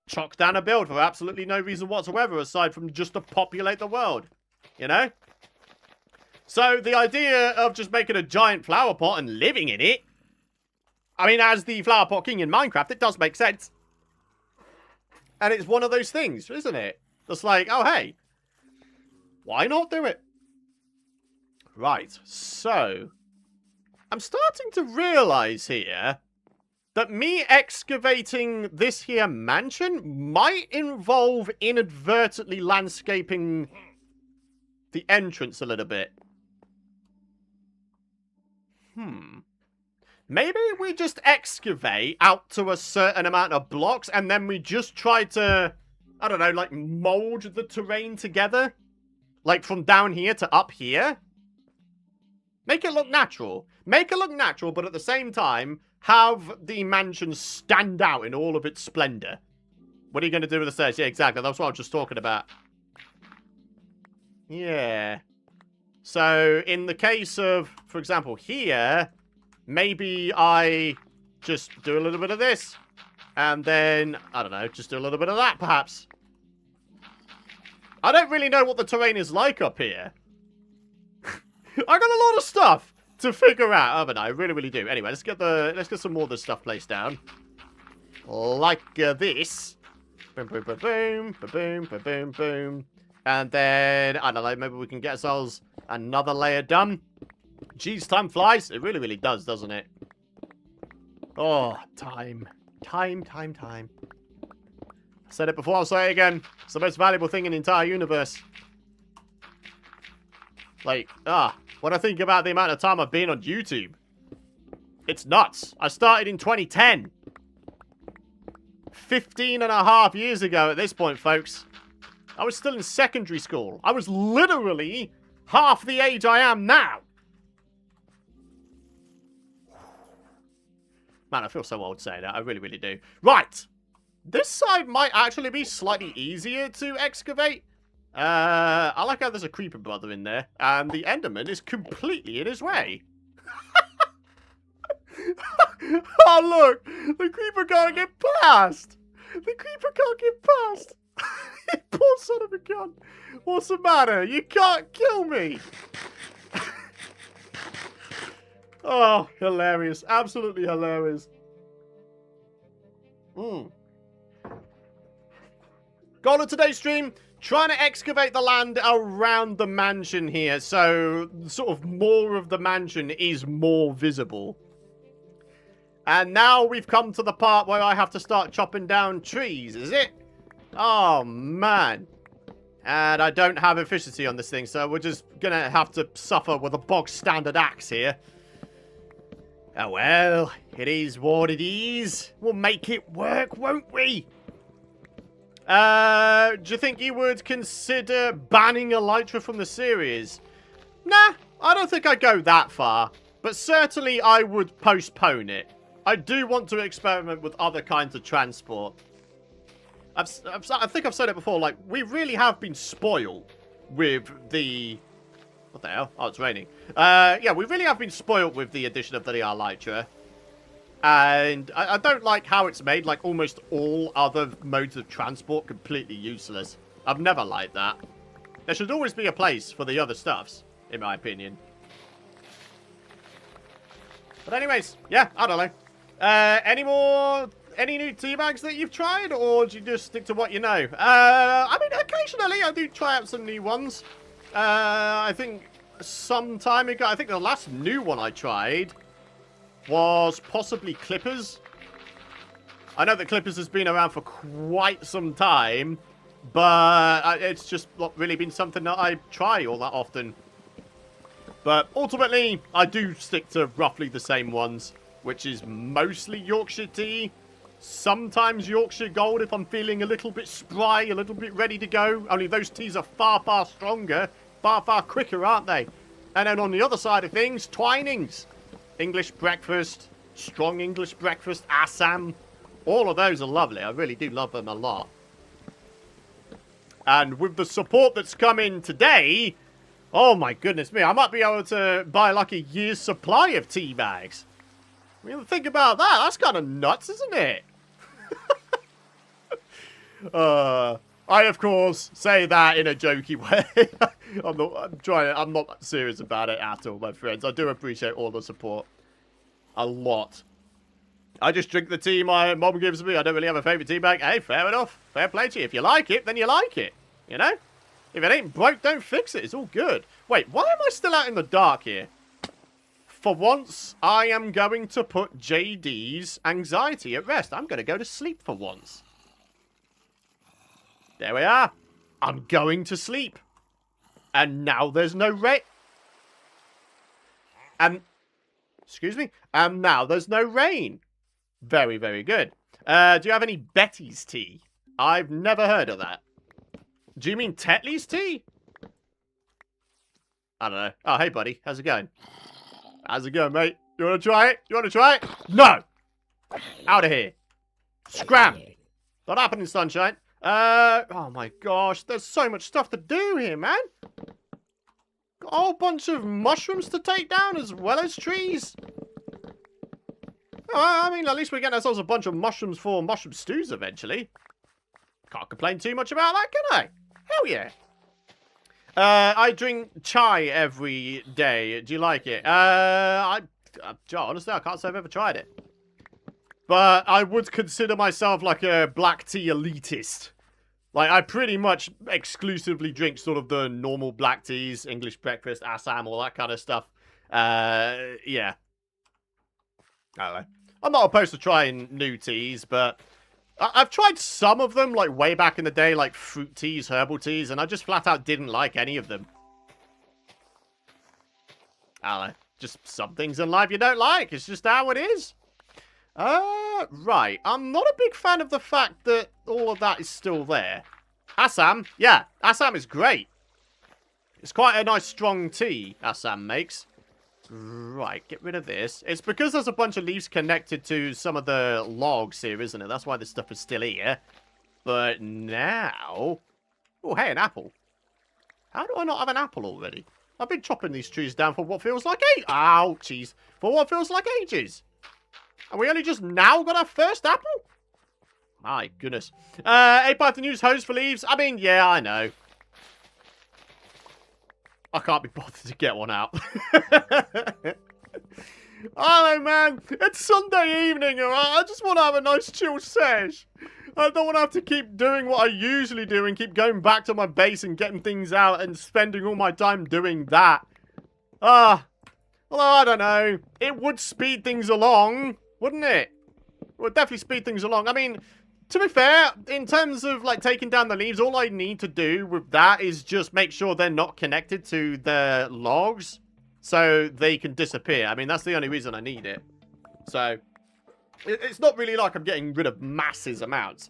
chuck down a build for absolutely no reason whatsoever aside from just to populate the world. You know? So, the idea of just making a giant flower pot and living in it, I mean, as the flower pot king in Minecraft, it does make sense. And it's one of those things, isn't it? That's like, oh, hey, why not do it? Right, so I'm starting to realize here that me excavating this here mansion might involve inadvertently landscaping the entrance a little bit. Maybe we just excavate out to a certain amount of blocks and then we just try to, I don't know, like mold the terrain together. Like, from down here to up here? Make it look natural. Make it look natural, but at the same time, have the mansion stand out in all of its splendor. What are you going to do with the stairs? Yeah, exactly. That's what I was just talking about. Yeah. So in the case of, for example, here, maybe I just do a little bit of this. And then, I don't know, just do a little bit of that, perhaps. I don't really know what the terrain is like up here. I got a lot of stuff to figure out, haven't I? I really, really do. Anyway, let's get some more of this stuff placed down. Like this. Boom, boom, boom, boom, boom, boom, boom, boom. And then, I don't know, maybe we can get ourselves another layer done. Jeez, time flies. It really, really does, doesn't it? Oh, time. Time. I said it before, I'll say it again. It's the most valuable thing in the entire universe. Like, when I think about the amount of time I've been on YouTube, it's nuts. I started in 2010. 15 and a half years ago at this point, folks. I was still in secondary school. I was literally half the age I am now. Man, I feel so old saying that. I really, really do. Right. This side might actually be slightly easier to excavate. I like how there's a creeper brother in there. And the Enderman is completely in his way. Oh, look. The creeper can't get past. The creeper can't get past. Poor son of a gun. What's the matter? You can't kill me. Oh, hilarious. Absolutely hilarious. Goal of today's stream, trying to excavate the land around the mansion here. So, sort of more of the mansion is more visible. And now we've come to the part where I have to start chopping down trees, is it? Oh, man. And I don't have efficiency on this thing, so we're just going to have to suffer with a bog standard axe here. Oh, well, it is what it is. We'll make it work, won't we? Do you think you would consider banning Elytra from the series? Nah, I don't think I'd go that far. But certainly I would postpone it. I do want to experiment with other kinds of transport. I think I've said it before, like, we really have been spoiled with the... What the hell? Oh, it's raining. Yeah, we really have been spoiled with the addition of the Elytra. And I don't like how it's made, like, almost all other modes of transport completely useless. I've never liked that. There should always be a place for the other stuffs, in my opinion. But anyways, yeah, I don't know. Any new tea bags that you've tried, or do you just stick to what you know? I mean, occasionally I do try out some new ones. I think some time ago, I think the last new one I tried was possibly Clippers. I know that Clippers has been around for quite some time, but it's just not really been something that I try all that often. But ultimately, I do stick to roughly the same ones, which is mostly Yorkshire tea, sometimes Yorkshire Gold if I'm feeling a little bit spry, a little bit ready to go. Only those teas are far, far stronger, far, far quicker, aren't they? And then on the other side of things, Twinings. English breakfast, strong English breakfast, Assam. All of those are lovely. I really do love them a lot. And with the support that's come in today, oh my goodness me, I might be able to buy like a year's supply of tea bags. I mean, think about that. That's kind of nuts, isn't it? I, of course, say that in a jokey way. I'm not serious about it at all, my friends. I do appreciate all the support. A lot. I just drink the tea my mom gives me. I don't really have a favourite tea bag. Hey, fair enough. Fair play to you. If you like it, then you like it. You know? If it ain't broke, don't fix it. It's all good. Wait, why am I still out in the dark here? For once, I am going to put JD's anxiety at rest. I'm going to go to sleep for once. There we are. I'm going to sleep. And now there's no rain. And, excuse me. And now there's no rain. Very, very good. Do you have any Betty's tea? I've never heard of that. Do you mean Tetley's tea? I don't know. Oh, hey, buddy. How's it going? How's it going, mate? You want to try it? You want to try it? No! Out of here. Scram! Not happening, sunshine. Oh my gosh. There's so much stuff to do here, man. Got a whole bunch of mushrooms to take down as well as trees. Oh, I mean, at least we're getting ourselves a bunch of mushrooms for mushroom stews eventually. Can't complain too much about that, can I? Hell yeah. I drink chai every day. Do you like it? Honestly, I can't say I've ever tried it. But I would consider myself like a black tea elitist. Like, I pretty much exclusively drink sort of the normal black teas, English breakfast, Assam, all that kind of stuff. Yeah. I don't know. I'm not opposed to trying new teas, but I've tried some of them, like, way back in the day, like fruit teas, herbal teas, and I just flat out didn't like any of them. I don't know. Just some things in life you don't like. It's just how it is. Right. I'm not a big fan of the fact that all of that is still there. Assam. Yeah, Assam is great. It's quite a nice strong tea Assam makes. Right, get rid of this. It's because there's a bunch of leaves connected to some of the logs here, isn't it? That's why this stuff is still here. But now... Oh, hey, an apple. How do I not have an apple already? I've been chopping these trees down for what feels like ouchies. For what feels like ages. And we only just now got our first apple? My goodness. 8 News hose for leaves. I mean, yeah, I know. I can't be bothered to get one out. Hello, man. It's Sunday evening, alright? I just want to have a nice chill sesh. I don't want to have to keep doing what I usually do and keep going back to my base and getting things out and spending all my time doing that. Although, I don't know. It would speed things along, wouldn't it? It would definitely speed things along. I mean... To be fair, in terms of, like, taking down the leaves, all I need to do with that is just make sure they're not connected to the logs so they can disappear. I mean, that's the only reason I need it. So, it's not really like I'm getting rid of massive amounts.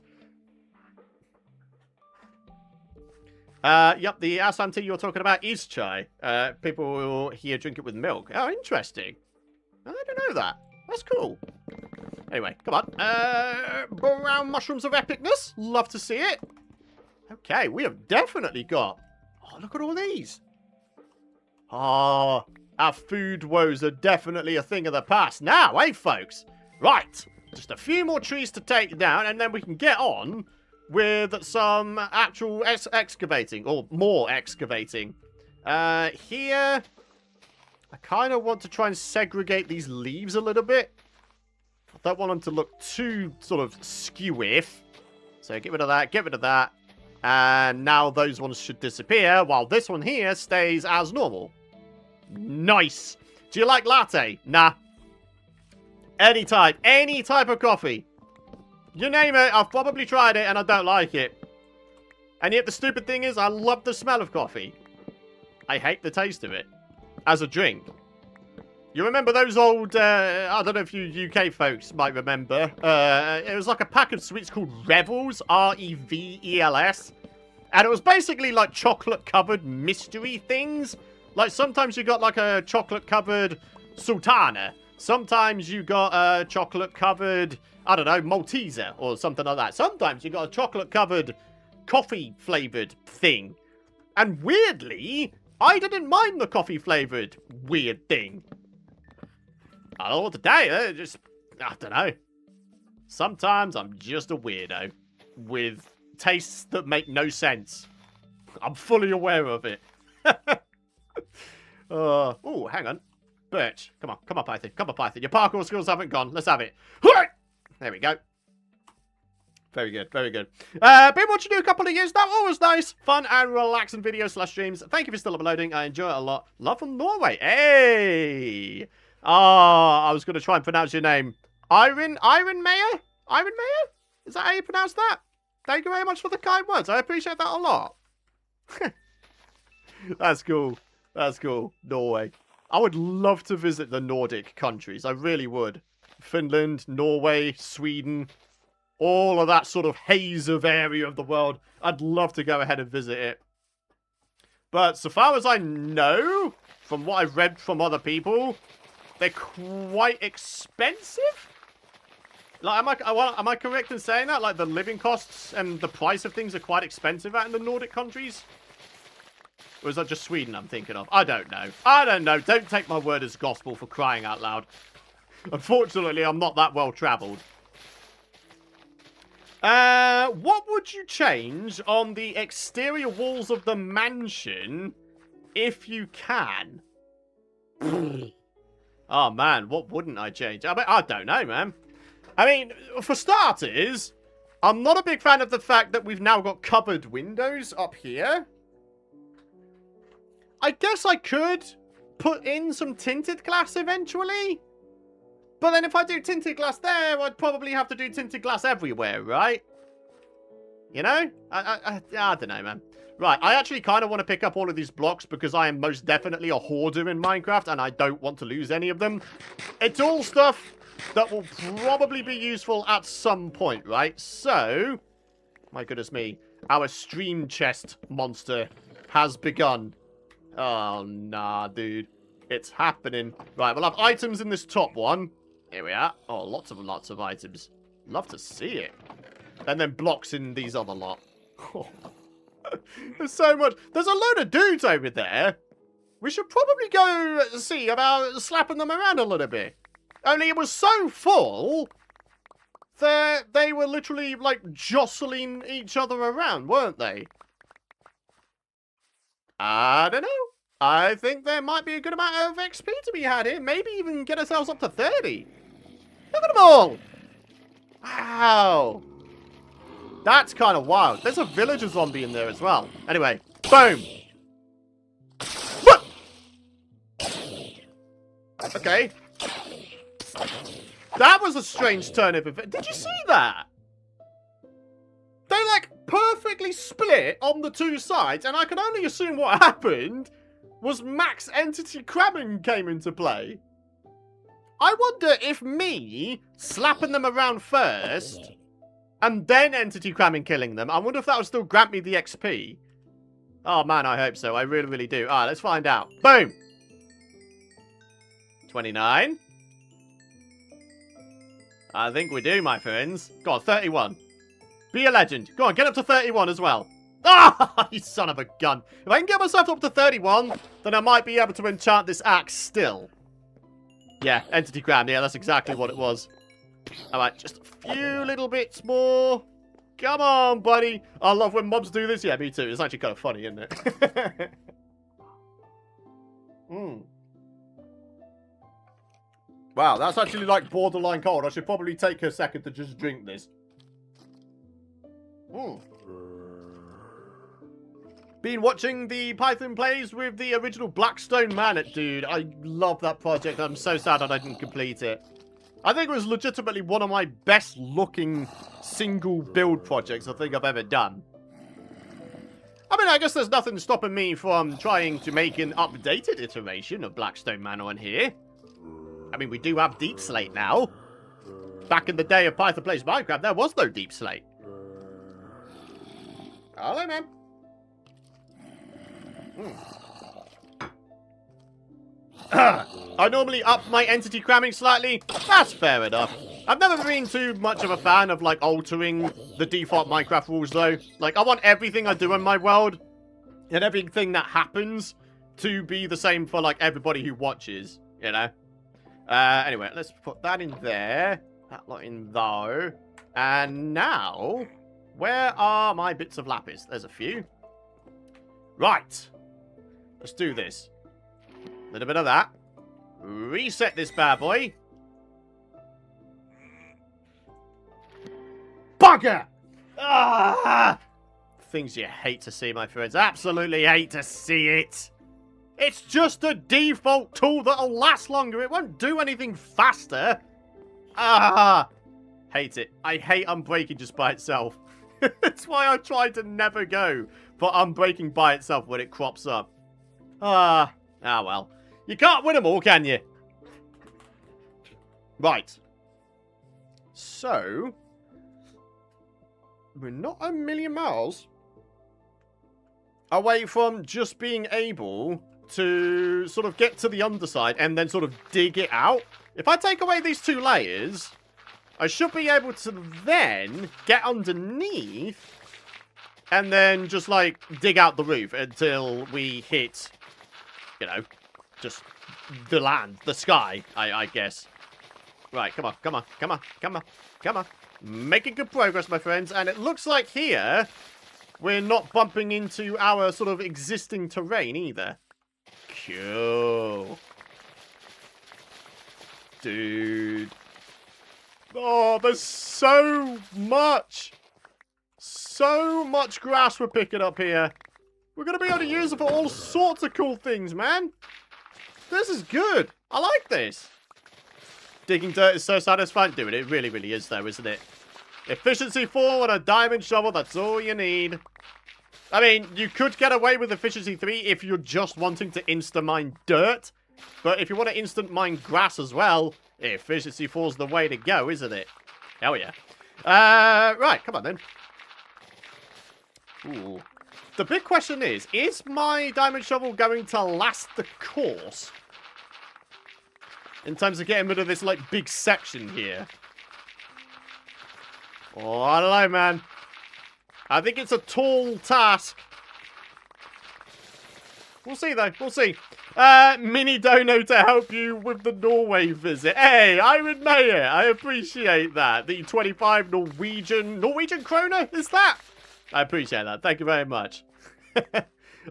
Yep, the Assam tea you're talking about is chai. People will here drink it with milk. Oh, interesting. I didn't know that. That's cool. Anyway, come on. Brown mushrooms of epicness. Love to see it. Okay, we have definitely got... Oh, look at all these. Oh, our food woes are definitely a thing of the past now, eh, folks? Right. Just a few more trees to take down, and then we can get on with some actual excavating, or more excavating. Here... I kind of want to try and segregate these leaves a little bit. I don't want them to look too sort of skew-if. So get rid of that, get rid of that. And now those ones should disappear, while this one here stays as normal. Nice. Do you like latte? Nah. Any type of coffee. You name it, I've probably tried it and I don't like it. And yet the stupid thing is, I love the smell of coffee. I hate the taste of it. As a drink. You remember those old, I don't know if you UK folks might remember. It was like a pack of sweets called Revels, R-E-V-E-L-S. And it was basically like chocolate-covered mystery things. Like sometimes you got like a chocolate-covered Sultana. Sometimes you got a chocolate-covered, I don't know, Malteser or something like that. Sometimes you got a chocolate-covered coffee-flavoured thing. And weirdly... I didn't mind the coffee-flavoured weird thing. I don't know what to tell you. Just, I don't know. Sometimes I'm just a weirdo with tastes that make no sense. I'm fully aware of it. Oh, hang on. Birch. Come on, Python. Come on, Python. Your parkour skills haven't gone. Let's have it. There we go. Very good, very good. Been watching you a couple of years now. Always nice, fun, and relaxing videos / streams. Thank you for still uploading. I enjoy it a lot. Love from Norway. Hey! I was going to try and pronounce your name. Iron Mayer? Iron Mayer? Is that how you pronounce that? Thank you very much for the kind words. I appreciate that a lot. That's cool. That's cool. Norway. I would love to visit the Nordic countries. I really would. Finland, Norway, Sweden... all of that sort of haze of area of the world. I'd love to go ahead and visit it. But so far as I know, from what I've read from other people, they're quite expensive. Like, am I correct in saying that? Like, the living costs and the price of things are quite expensive out in the Nordic countries? Or is that just Sweden I'm thinking of? I don't know. I don't know. Don't take my word as gospel for crying out loud. Unfortunately, I'm not that well travelled. What would you change on the exterior walls of the mansion if you can? Oh, man, what wouldn't I change? I don't know, man. I mean, for starters, I'm not a big fan of the fact that we've now got cupboard windows up here. I guess I could put in some tinted glass eventually. But then if I do tinted glass there, I'd probably have to do tinted glass everywhere, right? You know? I don't know, man. Right, I actually kind of want to pick up all of these blocks because I am most definitely a hoarder in Minecraft and I don't want to lose any of them. It's all stuff that will probably be useful at some point, right? So, my goodness me, our stream chest monster has begun. Oh, nah, dude. It's happening. Right, we'll have items in this top one. Here we are. Oh, lots of items. Love to see it. And then blocks in these other lot. There's so much. There's a load of dudes over there. We should probably go see about slapping them around a little bit. Only it was so full that they were literally, like, jostling each other around, weren't they? I don't know. I think there might be a good amount of XP to be had here. Maybe even get ourselves up to 30. Look at them all. Wow. That's kind of wild. There's a villager zombie in there as well. Anyway, boom. Okay. That was a strange turn of events. Did you see that? They, like, perfectly split on the two sides, and I can only assume what happened was max entity cramming came into play. I wonder if me slapping them around first and then entity cramming killing them, I wonder if that would still grant me the XP. Oh man, I hope so. I really, really do. Alright, let's find out. Boom! 29. I think we do, my friends. Go on, 31. Be a legend. Go on, get up to 31 as well. Ah, you son of a gun. If I can get myself up to 31, then I might be able to enchant this axe still. Yeah, entity cram. Yeah, that's exactly what it was. Alright, just a few little bits more. Come on, buddy. I love when mobs do this. Yeah, me too. It's actually kind of funny, isn't it? Wow, that's actually like borderline cold. I should probably take a second to just drink this. Been watching the Python plays with the original Blackstone Man, dude. I love that project. I'm so sad I didn't complete it. I think it was legitimately one of my best looking single build projects I think I've ever done. I mean, I guess there's nothing stopping me from trying to make an updated iteration of Blackstone Man on here. I mean, we do have Deep Slate now. Back in the day of Python Plays Minecraft, there was no Deep Slate. Hello, man. I normally up my entity cramming slightly. That's fair enough. I've never been too much of a fan of, like, altering the default Minecraft rules, though. Like, I want everything I do in my world and everything that happens to be the same for, like, everybody who watches, you know? Anyway, let's put that in there. That lot in there. And now, where are my bits of lapis? There's a few. Right. Let's do this. A little bit of that. Reset this bad boy. Bugger! Ah! Things you hate to see, my friends. Absolutely hate to see it. It's just a default tool that'll last longer. It won't do anything faster. Ah! Hate it. I hate unbreaking just by itself. That's why I try to never go for unbreaking by itself when it crops up. Ah well. You can't win them all, can you? Right. So, we're not a million miles away from just being able to sort of get to the underside and then sort of dig it out. If I take away these two layers, I should be able to then get underneath and then just, like, dig out the roof until we hit, you know, just the land, the sky, I guess. Right, come on, come on, come on, come on, come on. Making good progress, my friends, and it looks like here we're not bumping into our sort of existing terrain either. Cool. Dude. Oh, there's so much. So much grass we're picking up here. We're going to be able to use it for all sorts of cool things, man. This is good. I like this. Digging dirt is so satisfying. Dude, it really, really is though, isn't it? Efficiency 4 and a diamond shovel, that's all you need. I mean, you could get away with efficiency 3 if you're just wanting to insta-mine dirt. But if you want to instant mine grass as well, efficiency 4's the way to go, isn't it? Hell yeah. Right, come on then. Ooh. The big question is my diamond shovel going to last the course? In terms of getting rid of this, like, big section here. Oh, I don't know, man. I think it's a tall task. We'll see, though. We'll see. Mini dono to help you with the Norway visit. Hey, Iron Mayor, I appreciate that. The 25 Norwegian kroner, is that? I appreciate that. Thank you very much.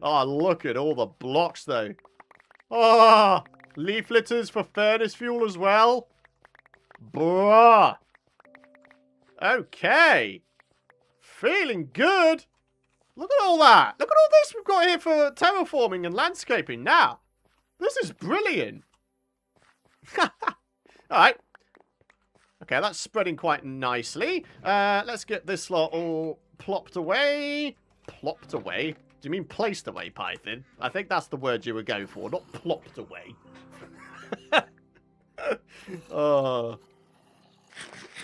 Oh, look at all the blocks, though. Oh, leaf litters for furnace fuel as well. Bruh. Okay. Feeling good. Look at all that. Look at all this we've got here for terraforming and landscaping now. This is brilliant. Alright. Okay, that's spreading quite nicely. Let's get this lot all plopped away. Plopped away? Do you mean placed away, Python? I think that's the word you were going for, not plopped away. Oh.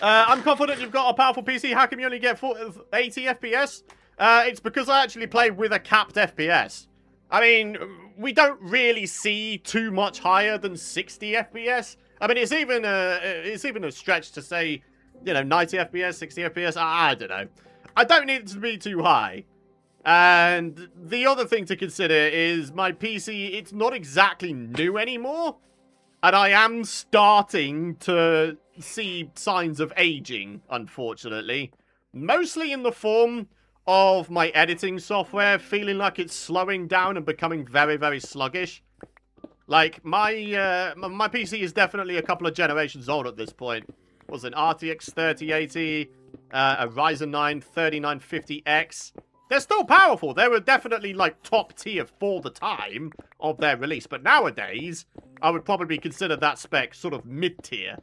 I'm confident you've got a powerful PC. How come you only get 80 FPS? It's because I actually play with a capped FPS. I mean, we don't really see too much higher than 60 FPS. I mean, it's even a stretch to say, you know, 90 FPS, 60 FPS. I don't know. I don't need it to be too high. And the other thing to consider is my PC, it's not exactly new anymore. And I am starting to see signs of aging, unfortunately. Mostly in the form of my editing software feeling like it's slowing down and becoming very, very sluggish. Like, my PC is definitely a couple of generations old at this point. It was an RTX 3080, a Ryzen 9 3950X. They're still powerful. They were definitely, like, top tier for the time of their release. But nowadays, I would probably consider that spec sort of mid-tier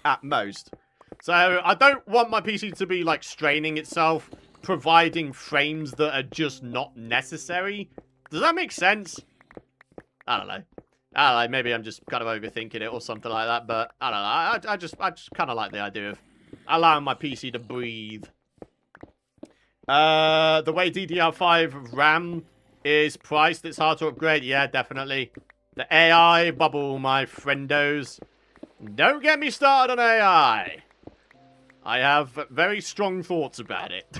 at most. So, I don't want my PC to be, like, straining itself, providing frames that are just not necessary. Does that make sense? I don't know. Maybe I'm just kind of overthinking it or something like that. But, I don't know. I just kind of like the idea of allowing my PC to breathe. The way DDR5 RAM is priced, it's hard to upgrade. Yeah, definitely. The AI bubble, my friendos. Don't get me started on AI. I have very strong thoughts about it.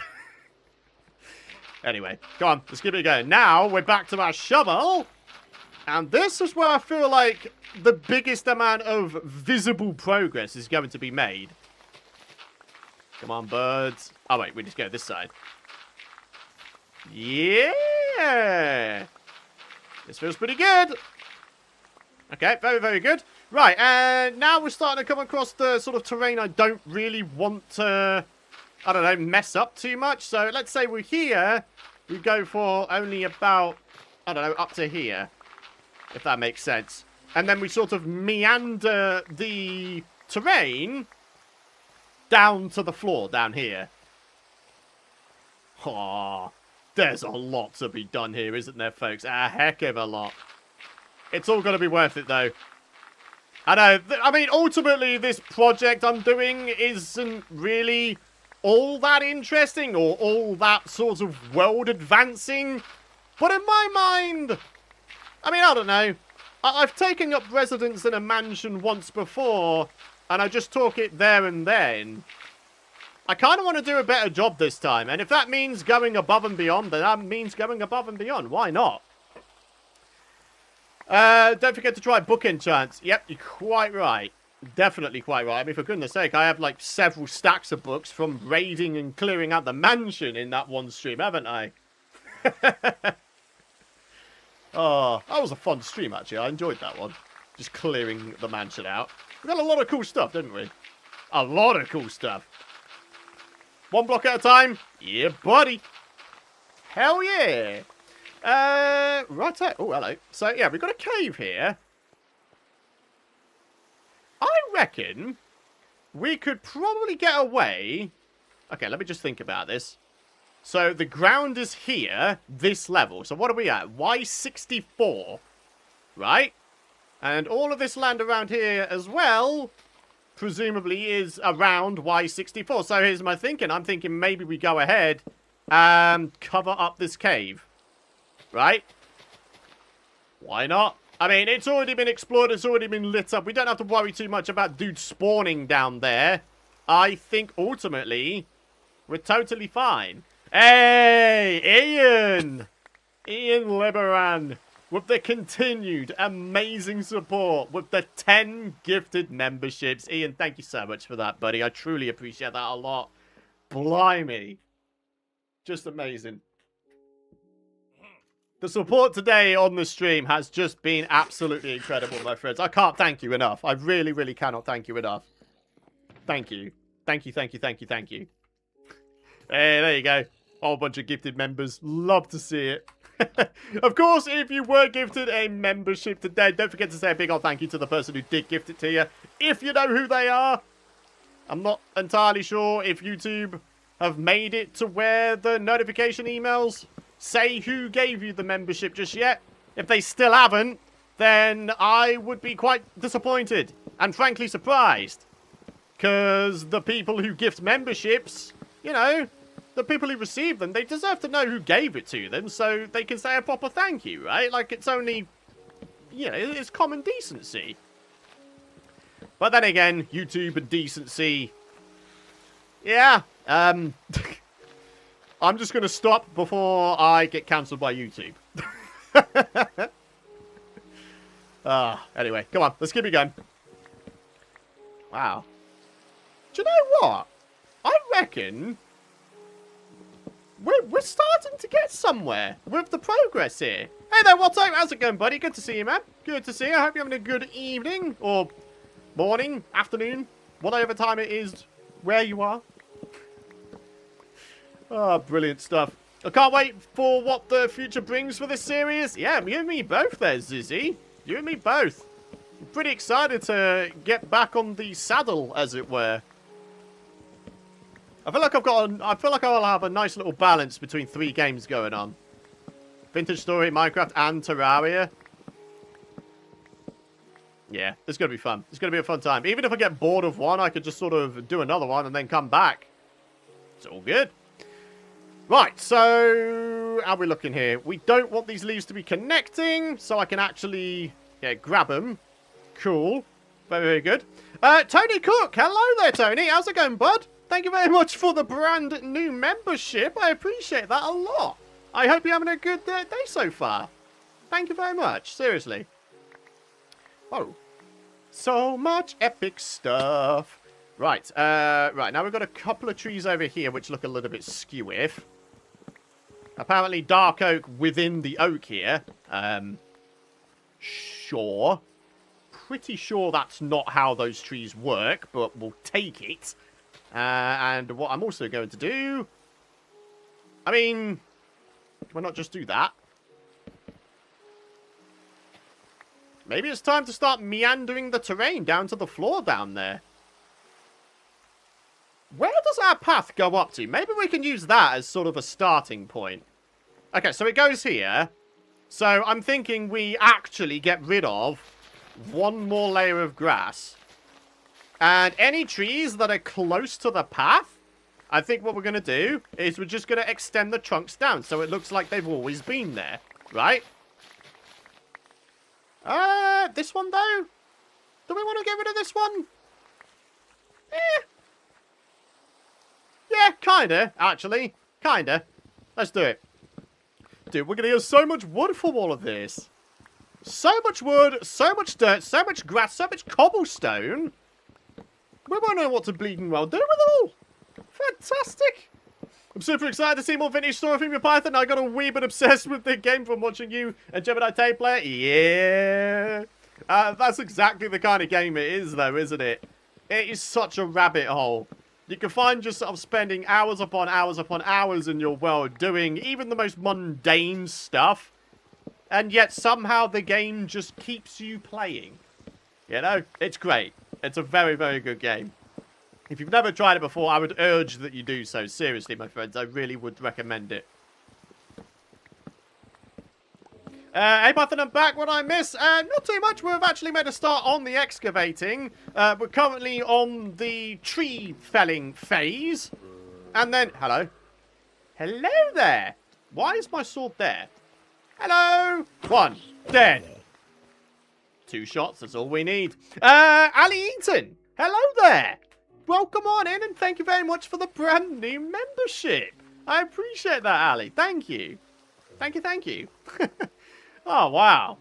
Anyway, come on, let's keep it going. Now, we're back to our shovel. And this is where I feel like the biggest amount of visible progress is going to be made. Come on, birds. Oh, wait, we just go this side. Yeah! This feels pretty good. Okay, very, very good. Right, and now we're starting to come across the sort of terrain I don't really want to, I don't know, mess up too much. So let's say we're here. We go for only about, I don't know, up to here. If that makes sense. And then we sort of meander the terrain down to the floor down here. Aww. There's a lot to be done here, isn't there, folks? A heck of a lot. It's all going to be worth it, though. I know. I mean, ultimately, this project I'm doing isn't really all that interesting or all that sort of world advancing. But in my mind, I mean, I don't know. I've taken up residence in a mansion once before, and I just took it there and then. I kind of want to do a better job this time. And if that means going above and beyond, then that means going above and beyond. Why not? Don't forget to try book enchants. Yep, you're quite right. Definitely quite right. I mean, for goodness sake, I have like several stacks of books from raiding and clearing out the mansion in that one stream, haven't I? Oh, that was a fun stream, actually. I enjoyed that one. Just clearing the mansion out. We got a lot of cool stuff, didn't we? A lot of cool stuff. One block at a time? Yeah, buddy. Hell yeah. Right. Oh, hello. So, yeah, we've got a cave here. I reckon we could probably get away. Okay, let me just think about this. So, the ground is here, this level. So, what are we at? Y64. Right? And all of this land around here as well, presumably, is around Y64. So, here's my thinking. I'm thinking maybe we go ahead and cover up this cave. Right? Why not? I mean, it's already been explored. It's already been lit up. We don't have to worry too much about dudes spawning down there. I think, ultimately, we're totally fine. Hey, Ian! Ian Liberan, with the continued amazing support, with the 10 gifted memberships. Ian, thank you so much for that, buddy. I truly appreciate that a lot. Blimey. Just amazing. The support today on the stream has just been absolutely incredible, my friends. I can't thank you enough. I really, really cannot thank you enough. Thank you. Thank you, thank you, thank you, thank you. Hey, there you go. Whole bunch of gifted members. Love to see it. Of course, if you were gifted a membership today, don't forget to say a big old thank you to the person who did gift it to you. If you know who they are. I'm not entirely sure if YouTube have made it to where the notification emails say who gave you the membership just yet. If they still haven't, then I would be quite disappointed and frankly surprised. Because the people who gift memberships, you know, the people who receive them, they deserve to know who gave it to them so they can say a proper thank you, right? Like, it's only, you know, it's common decency. But then again, YouTube and decency, yeah, I'm just going to stop before I get cancelled by YouTube. Anyway, come on, let's keep it going. Wow. Do you know what? I reckon we're starting to get somewhere with the progress here. Hey there, what's up? How's it going, buddy? Good to see you, man. Good to see you. I hope you're having a good evening or morning, afternoon, whatever time it is where you are. Oh, brilliant stuff. I can't wait for what the future brings for this series. Yeah, you and me both there, Zizzy. You and me both. I'm pretty excited to get back on the saddle, as it were. I feel like I'll have a nice little balance between 3 games going on. Vintage Story, Minecraft, and Terraria. Yeah, it's going to be fun. It's going to be a fun time. Even if I get bored of one, I could just sort of do another one and then come back. It's all good. Right, so how are we looking here? We don't want these leaves to be connecting, so I can actually grab them. Cool. Very, very good. Tony Cook. Hello there, Tony. How's it going, bud? Thank you very much for the brand new membership. I appreciate that a lot. I hope you're having a good day so far. Thank you very much. Seriously. Oh. So much epic stuff. Right. Right. Now we've got a couple of trees over here which look a little bit skew-if. Apparently dark oak within the oak here. Sure. Pretty sure that's not how those trees work, but we'll take it. And what I'm also going to do... I mean... why not just do that? Maybe it's time to start meandering the terrain down to the floor down there. Where does our path go up to? Maybe we can use that as sort of a starting point. Okay, so it goes here. So I'm thinking we actually get rid of one more layer of grass. And any trees that are close to the path, I think what we're going to do is we're just going to extend the trunks down so it looks like they've always been there, right? This one though? Do we want to get rid of this one? Kinda, actually. Kinda. Let's do it. Dude, we're gonna get so much wood from all of this. So much wood, so much dirt, so much grass, so much cobblestone. We won't know what to bleeding well do with it all. Fantastic. I'm super excited to see more vintage story from your Python. I got a wee bit obsessed with the game from watching you and Gemini Tape play. Yeah. That's exactly the kind of game it is, though, isn't it? It is such a rabbit hole. You can find yourself spending hours upon hours upon hours in your world doing even the most mundane stuff. And yet somehow the game just keeps you playing. You know? It's great. It's a very, very good game. If you've never tried it before, I would urge that you do so. Seriously, my friends. I really would recommend it. Hey, Python, I'm back. What I miss? Not too much. We've actually made a start on the excavating. We're currently on the tree felling phase. And then... Hello? Hello there. Why is my sword there? Hello. 1. Dead. 2 shots. That's all we need. Ali Eaton. Hello there. Welcome on in and thank you very much for the brand new membership. I appreciate that, Ali. Thank you. Thank you, thank you. Oh, wow.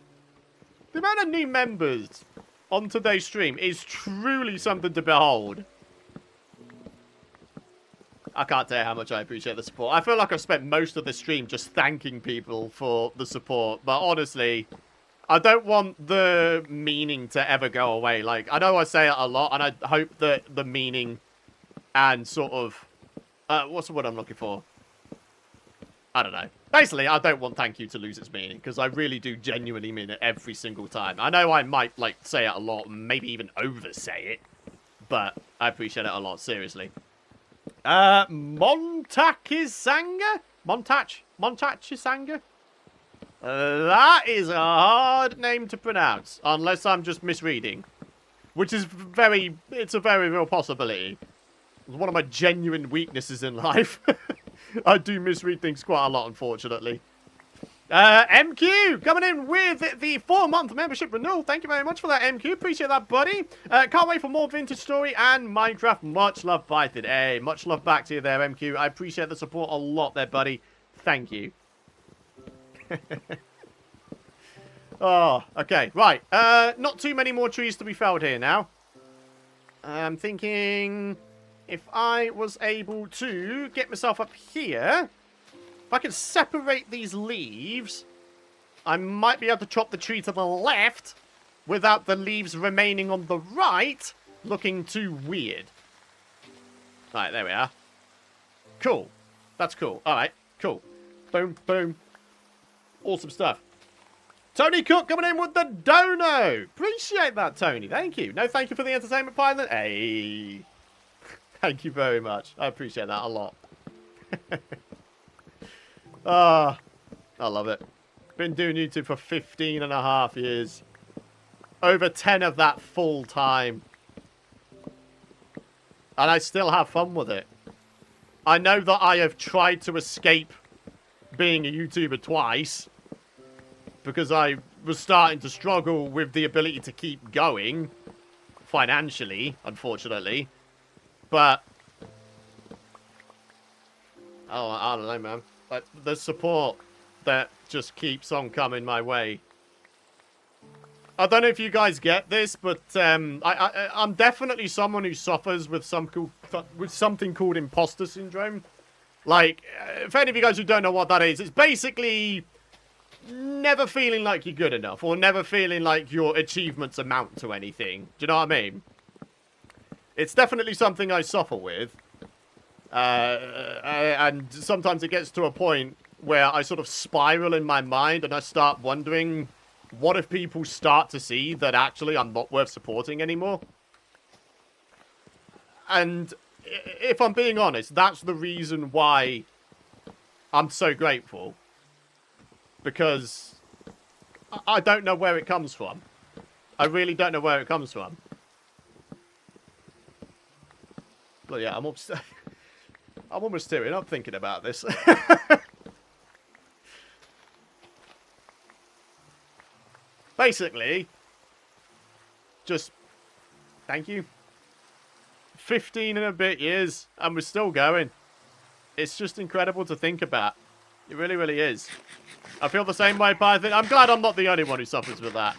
The amount of new members on today's stream is truly something to behold. I can't tell you how much I appreciate the support. I feel like I've spent most of the stream just thanking people for the support. But honestly, I don't want the meaning to ever go away. Like, I know I say it a lot, and I hope that the meaning and sort of... what's the word I'm looking for? I don't know. Basically, I don't want thank you to lose its meaning, because I really do genuinely mean it every single time. I know I might, like, say it a lot, maybe even oversay it, but I appreciate it a lot, seriously. Montakisanga? Montakisanga? That is a hard name to pronounce, unless I'm just misreading. Which is it's a very real possibility. It's one of my genuine weaknesses in life. I do misread things quite a lot, unfortunately. MQ, coming in with the 4-month membership renewal. Thank you very much for that, MQ. Appreciate that, buddy. Can't wait for more vintage story and Minecraft. Much love, Python. Hey, much love back to you there, MQ. I appreciate the support a lot there, buddy. Thank you. Oh, okay, right. Not too many more trees to be felled here now. I'm thinking... If I was able to get myself up here, if I could separate these leaves, I might be able to chop the tree to the left without the leaves remaining on the right, looking too weird. Alright, there we are. Cool. That's cool. Alright, cool. Boom, boom. Awesome stuff. Tony Cook coming in with the dono. Appreciate that, Tony. Thank you. No, thank you for the entertainment pilot. Hey. Thank you very much. I appreciate that a lot. I love it. Been doing YouTube for 15.5 years. Over 10 of that full time. And I still have fun with it. I know that I have tried to escape being a YouTuber twice. Because I was starting to struggle with the ability to keep going. Financially, unfortunately. But, oh, I don't know, man. Like, the support that just keeps on coming my way. I don't know if you guys get this, but I'm definitely someone who suffers with something called imposter syndrome. Like, for any of you guys who don't know what that is, it's basically never feeling like you're good enough, or never feeling like your achievements amount to anything. Do you know what I mean? It's definitely something I suffer with. And sometimes it gets to a point where I sort of spiral in my mind and I start wondering, what if people start to see that actually I'm not worth supporting anymore? And if I'm being honest, that's the reason why I'm so grateful. Because I don't know where it comes from. I really don't know where it comes from. But yeah, I'm almost tearing up thinking about this. Basically, just thank you. 15 and a bit years, and we're still going. It's just incredible to think about. It really, really is. I feel the same way, Python. I'm glad I'm not the only one who suffers with that.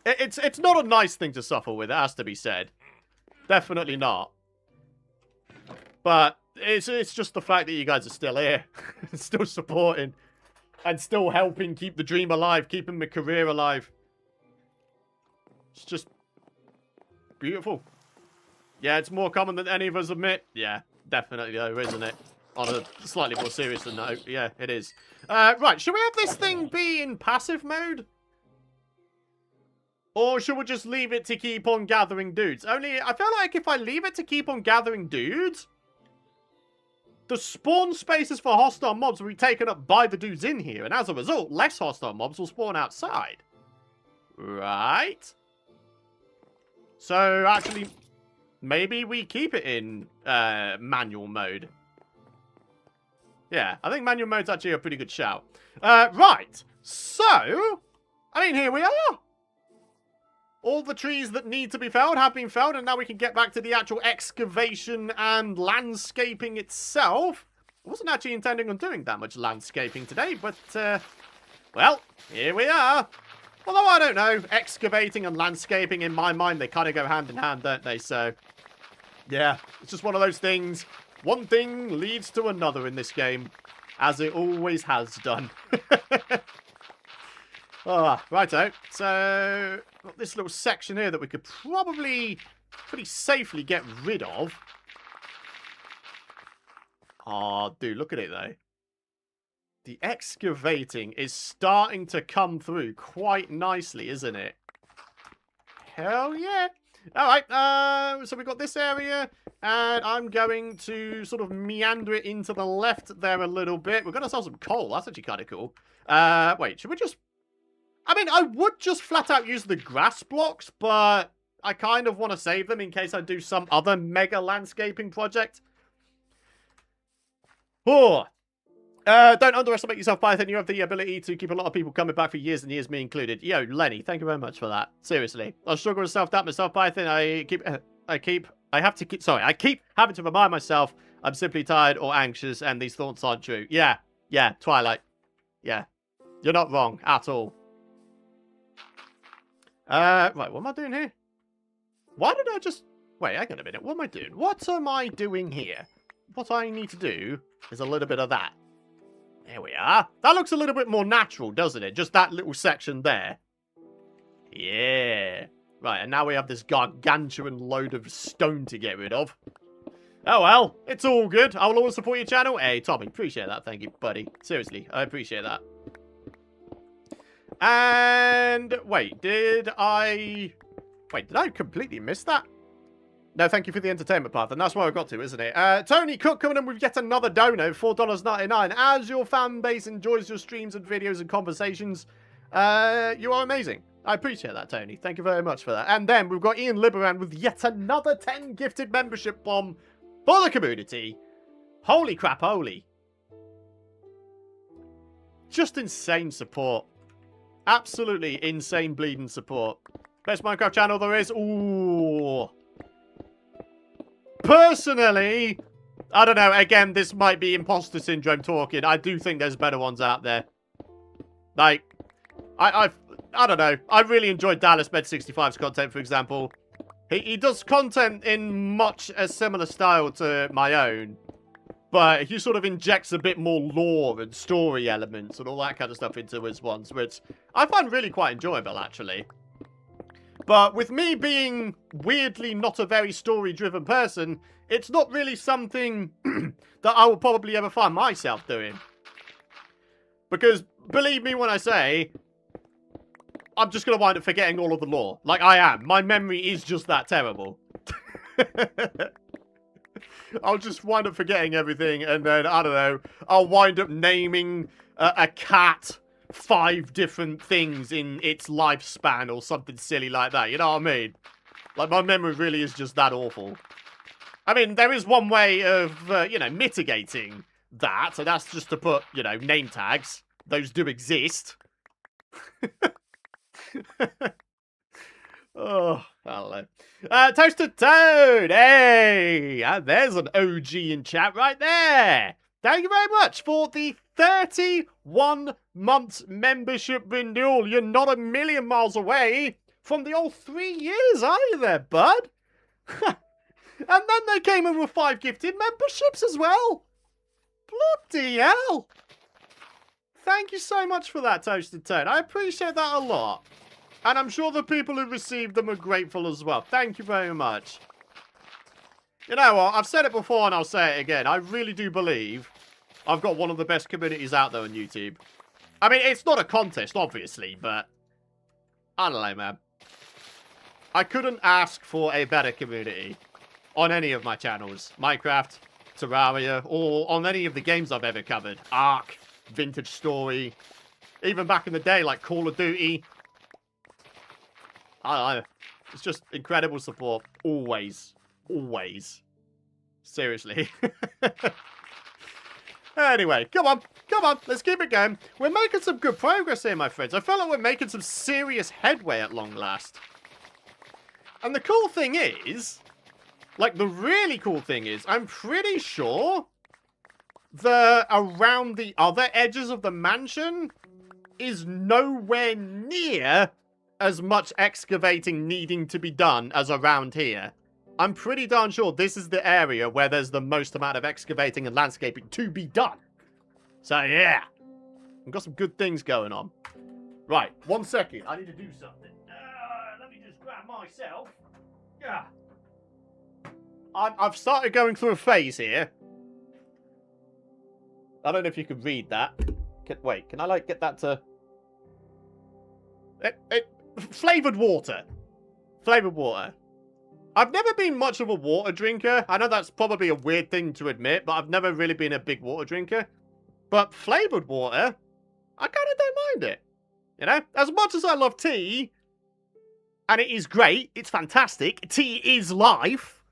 It's not a nice thing to suffer with, it has to be said. Definitely not. But it's just the fact that you guys are still here. Still supporting. And still helping keep the dream alive. Keeping my career alive. It's just beautiful. Yeah, it's more common than any of us admit. Yeah, definitely though, isn't it? On a slightly more serious note. Yeah, it is. Right, should we have this thing be in passive mode? Or should we just leave it to keep on gathering dudes? Only, I feel like if I leave it to keep on gathering dudes, the spawn spaces for hostile mobs will be taken up by the dudes in here. And as a result, less hostile mobs will spawn outside. Right? So, actually, maybe we keep it in manual mode. Yeah, I think manual mode's actually a pretty good shout. Right. So, I mean, here we are. All the trees that need to be felled have been felled, and now we can get back to the actual excavation and landscaping itself. I wasn't actually intending on doing that much landscaping today, but, well, here we are. Although, I don't know, excavating and landscaping, in my mind, they kind of go hand in hand, don't they? So, yeah, it's just one of those things. One thing leads to another in this game, as it always has done. Ah, righto. So, got this little section here that we could probably pretty safely get rid of. Oh, dude, look at it, though. The excavating is starting to come through quite nicely, isn't it? Hell yeah. Alright, so we've got this area, and I'm going to sort of meander it into the left there a little bit. We're going to sell some coal. That's actually kind of cool. Wait, should we just... I mean, I would just flat out use the grass blocks, but I kind of want to save them in case I do some other mega landscaping project. Oh. Don't underestimate yourself, Python. You have the ability to keep a lot of people coming back for years and years, me included. Yo, Lenny, thank you very much for that. Seriously. I struggle with self-doubt myself, Python. I keep having to remind myself I'm simply tired or anxious and these thoughts aren't true. Yeah, Twilight. Yeah. You're not wrong at all. Right, what am I doing here? Why did I just... Wait, hang on a minute. What am I doing? What am I doing here? What I need to do is a little bit of that. There we are. That looks a little bit more natural, doesn't it? Just that little section there. Yeah. Right, and now we have this gargantuan load of stone to get rid of. Oh, well. It's all good. I will always support your channel. Hey, Tommy, appreciate that. Thank you, buddy. Seriously, I appreciate that. And... Wait, did I completely miss that? No, thank you for the entertainment path, and that's where I got to, isn't it? Tony Cook coming in with yet another dono, $4.99. As your fan base enjoys your streams and videos and conversations, you are amazing. I appreciate that, Tony. Thank you very much for that. And then we've got Ian Liberan with yet another 10 gifted membership bomb for the community. Holy crap, holy. Just insane support. Absolutely insane bleeding support. Best Minecraft channel there is. Ooh. Personally, I don't know. Again, this might be imposter syndrome talking. I do think there's better ones out there. Like, I don't know. I really enjoyed Dallas Med 65's content, for example. He does content in much a similar style to my own, but he sort of injects a bit more lore and story elements and all that kind of stuff into his ones, which I find really quite enjoyable, actually. But with me being weirdly not a very story-driven person, it's not really something that I will probably ever find myself doing. Because, believe me when I say, I'm just going to wind up forgetting all of the lore. Like, I am. My memory is just that terrible. I'll just wind up forgetting everything, and then, I don't know, I'll wind up naming a cat 5 different things in its lifespan or something silly like that. You know what I mean? Like, my memory really is just that awful. I mean, there is one way of, you know, mitigating that, and that's just to put, you know, name tags. Those do exist. Oh, hello. Toasted Toad! Hey! And there's an OG in chat right there! Thank you very much for the 31 months membership renewal. You're not a million miles away from the old 3 years, are you there, bud? And then they came in with 5 gifted memberships as well. Bloody hell! Thank you so much for that, Toasted Toad. I appreciate that a lot. And I'm sure the people who received them are grateful as well. Thank you very much. You know what? I've said it before and I'll say it again. I really do believe I've got one of the best communities out there on YouTube. I mean, it's not a contest, obviously, but I don't know, man. I couldn't ask for a better community on any of my channels. Minecraft, Terraria, or on any of the games I've ever covered. Ark, Vintage Story, even back in the day, like Call of Duty. I don't know. It's just incredible support. Always. Always. Seriously. Anyway, come on. Come on. Let's keep it going. We're making some good progress here, my friends. I feel like we're making some serious headway at long last. And the cool thing is, like, the really cool thing is, I'm pretty sure that around the other edges of the mansion is nowhere near as much excavating needing to be done as around here. I'm pretty darn sure this is the area where there's the most amount of excavating and landscaping to be done. So, yeah. We've got some good things going on. Right, 1 second. I need to do something. Let me just grab myself. Yeah. I've started going through a phase here. I don't know if you can read that. Wait, can I, like, get that to... Flavoured water. Flavoured water. I've never been much of a water drinker. I know that's probably a weird thing to admit, but I've never really been a big water drinker. But flavoured water, I kind of don't mind it. You know? As much as I love tea, and it is great, it's fantastic, tea is life,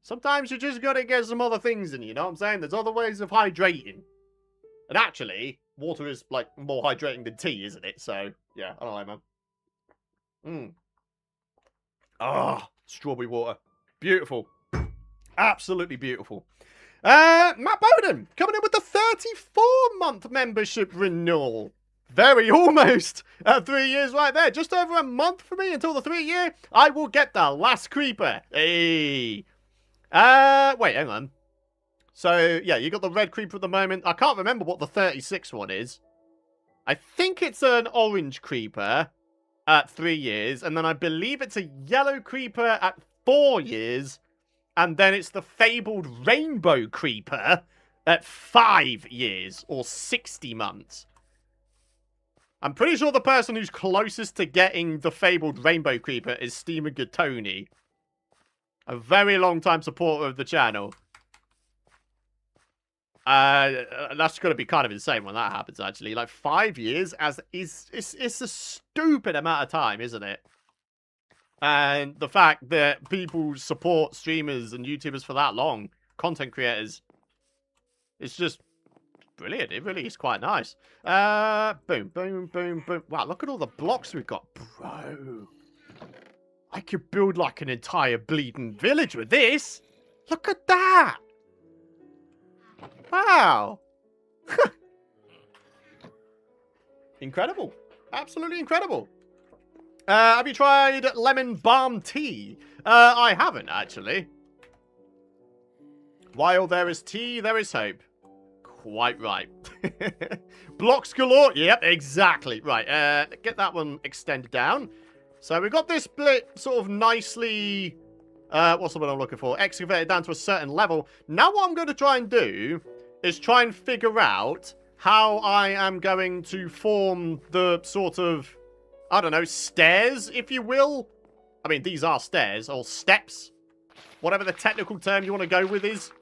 sometimes you just gotta get some other things in, you know what I'm saying? There's other ways of hydrating. And actually, water is, like, more hydrating than tea, isn't it? So, yeah, I don't know, man. Ah, strawberry water. Beautiful. Absolutely beautiful. Matt Bowden, coming in with the 34-month membership renewal. Very almost 3 years right there. Just over a month for me until the 3-year. I will get the last creeper. Hey. Wait, hang on. So, yeah, you got the red creeper at the moment. I can't remember what the 36 one is. I think it's an orange creeper at 3 years. And then I believe it's a yellow creeper at 4 years. And then it's the fabled rainbow creeper at 5 years. Or 60 months. I'm pretty sure the person who's closest to getting the fabled rainbow creeper is Steamer Good Tony. A very long time supporter of the channel. That's going to be kind of insane when that happens, actually. Like, 5 years it's a stupid amount of time, isn't it? And the fact that people support streamers and YouTubers for that long, content creators, it's just brilliant. It really is quite nice. Boom, boom, boom, boom. Wow, look at all the blocks we've got. Bro. I could build like an entire bleeding village with this. Look at that. Wow. Incredible. Absolutely incredible. Have you tried lemon balm tea? I haven't, actually. While there is tea, there is hope. Quite right. Blocks galore. Yep, exactly. Right, get that one extended down. So we've got this split sort of nicely... what's the one I'm looking for? Excavated down to a certain level. Now what I'm going to try and do is try and figure out how I am going to form the sort of, I don't know, stairs, if you will. I mean, these are stairs, or steps. Whatever the technical term you want to go with is.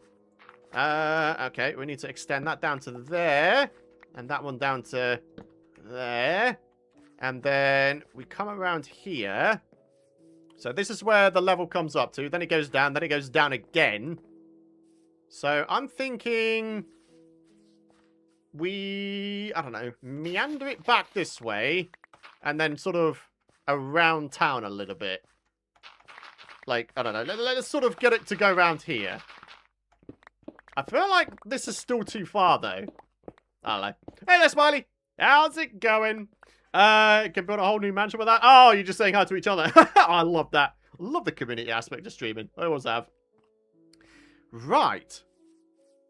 Okay, we need to extend that down to there. And that one down to there. And then we come around here. So this is where the level comes up to. Then it goes down. Then it goes down again. So I'm thinking I don't know, meander it back this way. And then sort of around town a little bit. Like, I don't know. Let's sort of get it to go around here. I feel like this is still too far, though. I don't know. Hey there, Smiley. How's it going? Can build a whole new mansion with that. Oh, you're just saying hi to each other. I love that. Love the community aspect of streaming. I always have. Right.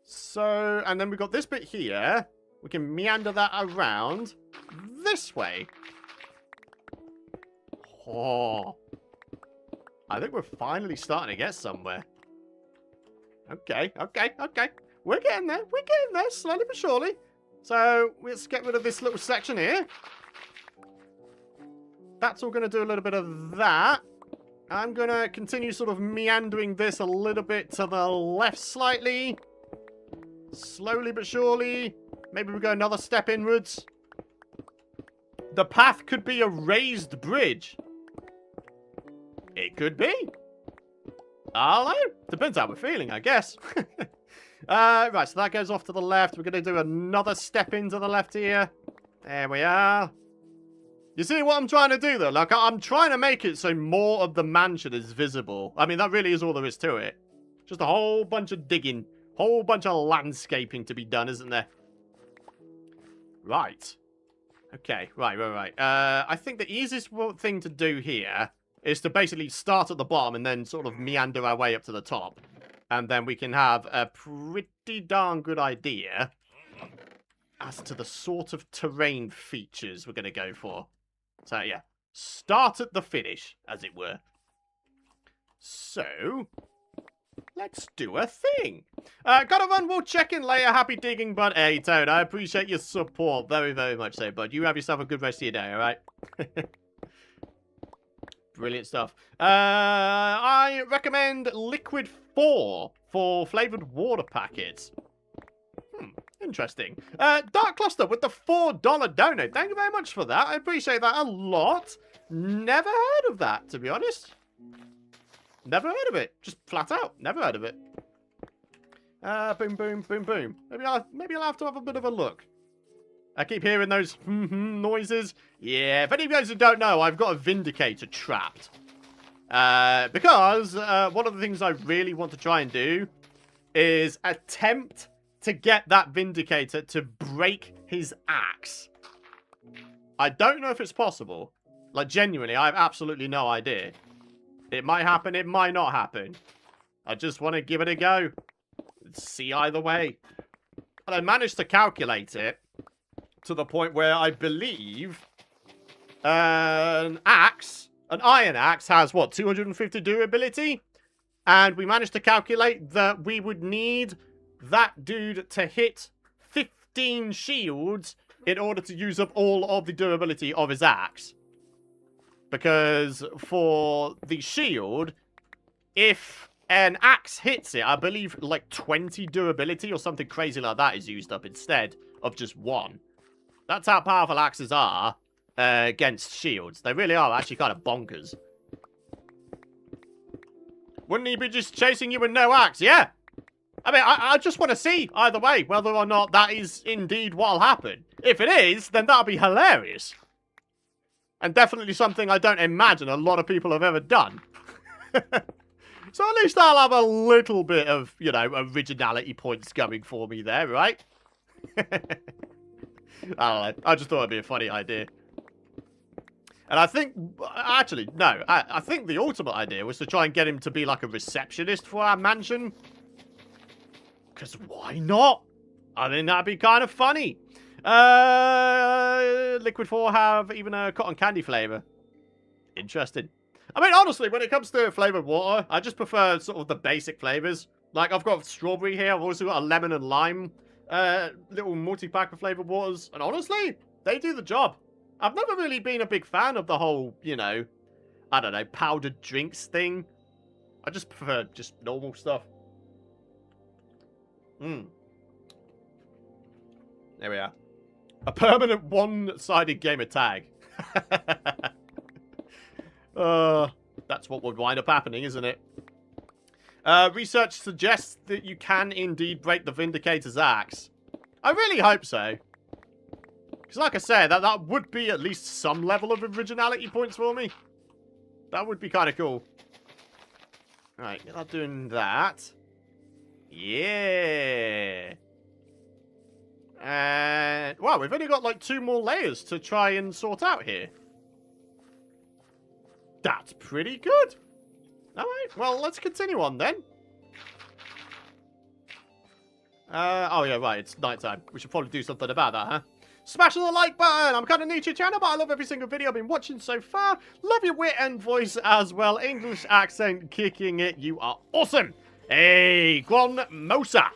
So, and then we've got this bit here. We can meander that around this way. Oh. I think we're finally starting to get somewhere. Okay. We're getting there. Slowly but surely. So, let's get rid of this little section here. That's all going to do a little bit of that. I'm going to continue sort of meandering this a little bit to the left slightly. Slowly but surely. Maybe we go another step inwards. The path could be a raised bridge. It could be. I don't know. Depends how we're feeling, I guess. Right, so that goes off to the left. We're going to do another step into the left here. There we are. You see what I'm trying to do, though? Like, I'm trying to make it so more of the mansion is visible. I mean, that really is all there is to it. Just a whole bunch of digging. Whole bunch of landscaping to be done, isn't there? Right. Okay, right. I think the easiest thing to do here is to basically start at the bottom and then sort of meander our way up to the top. And then we can have a pretty darn good idea as to the sort of terrain features we're going to go for. So, yeah. Start at the finish, as it were. So, let's do a thing. Gotta run, we'll check in later. Happy digging, bud. Hey, Toad, I appreciate your support. Very, very much so, bud. You have yourself a good rest of your day, alright? Brilliant stuff. I recommend Liquid 4 for flavoured water packets. Interesting. Dark Cluster with the $4 donate. Thank you very much for that. I appreciate that a lot. Never heard of that, to be honest. Never heard of it. Just flat out. Never heard of it. Boom, boom, boom, boom. Maybe I'll have to have a bit of a look. I keep hearing those noises. Yeah, if any of you guys who don't know, I've got a Vindicator trapped. Because one of the things I really want to try and do is attempt to get that Vindicator to break his axe. I don't know if it's possible. Like, genuinely, I have absolutely no idea. It might happen, it might not happen. I just want to give it a go. See either way. And I managed to calculate it to the point where I believe an iron axe has, what, 250 durability? And we managed to calculate that we would need that dude to hit 15 shields in order to use up all of the durability of his axe. Because for the shield, if an axe hits it, I believe like 20 durability or something crazy like that is used up instead of just one. That's how powerful axes are against shields. They really are actually kind of bonkers. Wouldn't he be just chasing you with no axe? Yeah. I mean, I just want to see, either way, whether or not that is indeed what'll happen. If it is, then that'll be hilarious. And definitely something I don't imagine a lot of people have ever done. So at least I'll have a little bit of, you know, originality points going for me there, right? I don't know. I just thought it'd be a funny idea. And I think, actually, no. I think the ultimate idea was to try and get him to be like a receptionist for our mansion. Because why not? I think that'd be kind of funny. Liquid 4 have even a cotton candy flavor. Interesting. I mean, honestly, when it comes to flavored water, I just prefer sort of the basic flavors. Like, I've got strawberry here. I've also got a lemon and lime little multi-pack of flavored waters. And honestly, they do the job. I've never really been a big fan of the whole, you know, I don't know, powdered drinks thing. I just prefer just normal stuff. There we are. A permanent one-sided gamer tag. That's what would wind up happening, isn't it? Research suggests that you can indeed break the Vindicator's axe. I really hope so. Because like I said, that would be at least some level of originality points for me. That would be kind of cool. Alright, not doing that. Yeah. And, wow, we've only got like 2 more layers to try and sort out here. That's pretty good. Alright, well, let's continue on then. Oh yeah, right, it's nighttime. We should probably do something about that, huh? Smash the like button! I'm kind of new to your channel, but I love every single video I've been watching so far. Love your wit and voice as well. English accent, kicking it. You are awesome! Hey, Mosa!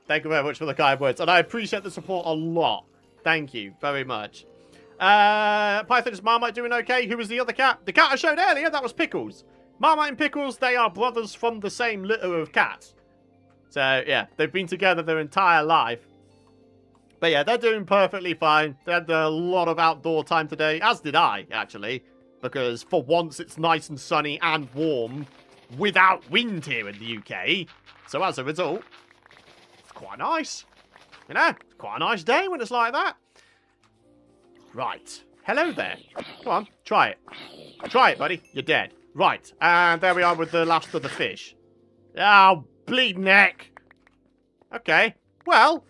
Thank you very much for the kind words, and I appreciate the support a lot. Thank you very much. Python, is Marmite doing okay? Who was the other cat? The cat I showed earlier, that was Pickles. Marmite and Pickles, they are brothers from the same litter of cats. So, yeah, they've been together their entire life. But yeah, they're doing perfectly fine. They had a lot of outdoor time today, as did I, actually. Because for once, it's nice and sunny and warm without wind here in the UK. So as a result, it's quite nice. You know, it's quite a nice day when it's like that. Right. Hello there. Come on, try it. Try it, buddy. You're dead. Right. And there we are with the last of the fish. Oh, bleed neck. Okay. Well,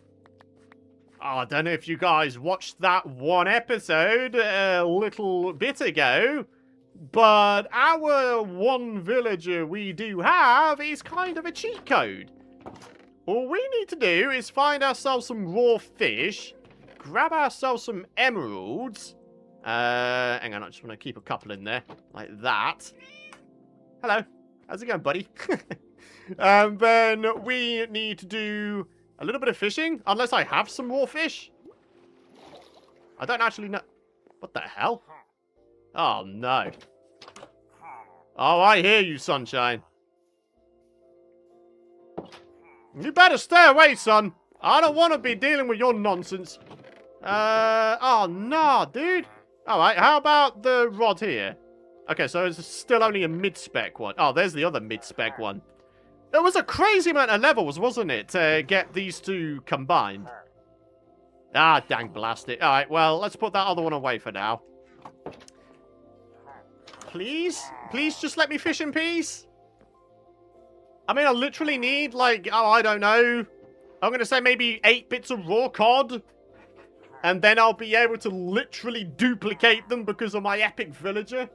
I don't know if you guys watched that one episode a little bit ago, but our one villager we do have is kind of a cheat code. All we need to do is find ourselves some raw fish, grab ourselves some emeralds. Hang on, I just want to keep a couple in there, like that. Hello, how's it going, buddy? And then we need to do a little bit of fishing, unless I have some raw fish. I don't actually know. What the hell? Oh, no. Oh, I hear you, sunshine. You better stay away, son. I don't want to be dealing with your nonsense. Oh, no, dude. All right, how about the rod here? Okay, so it's still only a mid-spec one. Oh, there's the other mid-spec one. It was a crazy amount of levels, wasn't it, to get these two combined? Ah, dang blast it. Alright, well, let's put that other one away for now. Please? Please just let me fish in peace? I mean, I literally need, like, oh, I don't know. I'm going to say maybe 8 bits of raw cod. And then I'll be able to literally duplicate them because of my epic villager.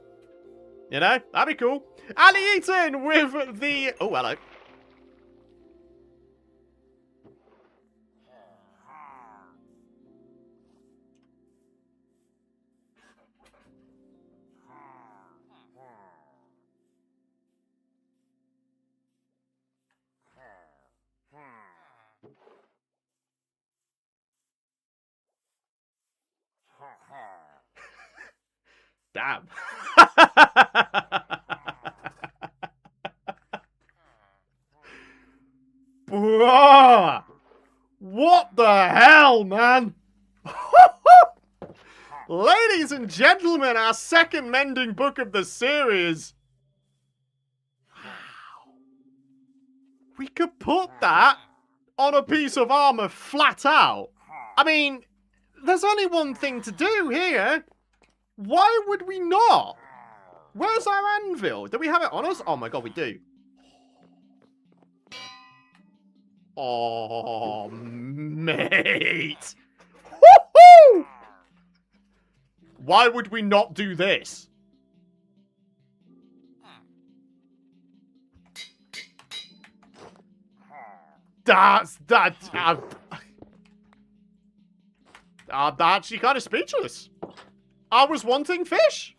You know? That'd be cool. Ali Eaton with the... Oh, hello. Damn. Bruh. What the hell, man? Ladies and gentlemen, our second mending book of the series. Wow. We could put that on a piece of armor flat out. I mean, there's only one thing to do here. Why would we not? Where's our anvil? Do we have it on us? Oh my god, we do. Oh, mate. Woohoo! Why would we not do this? I'm actually kind of speechless. I was wanting fish.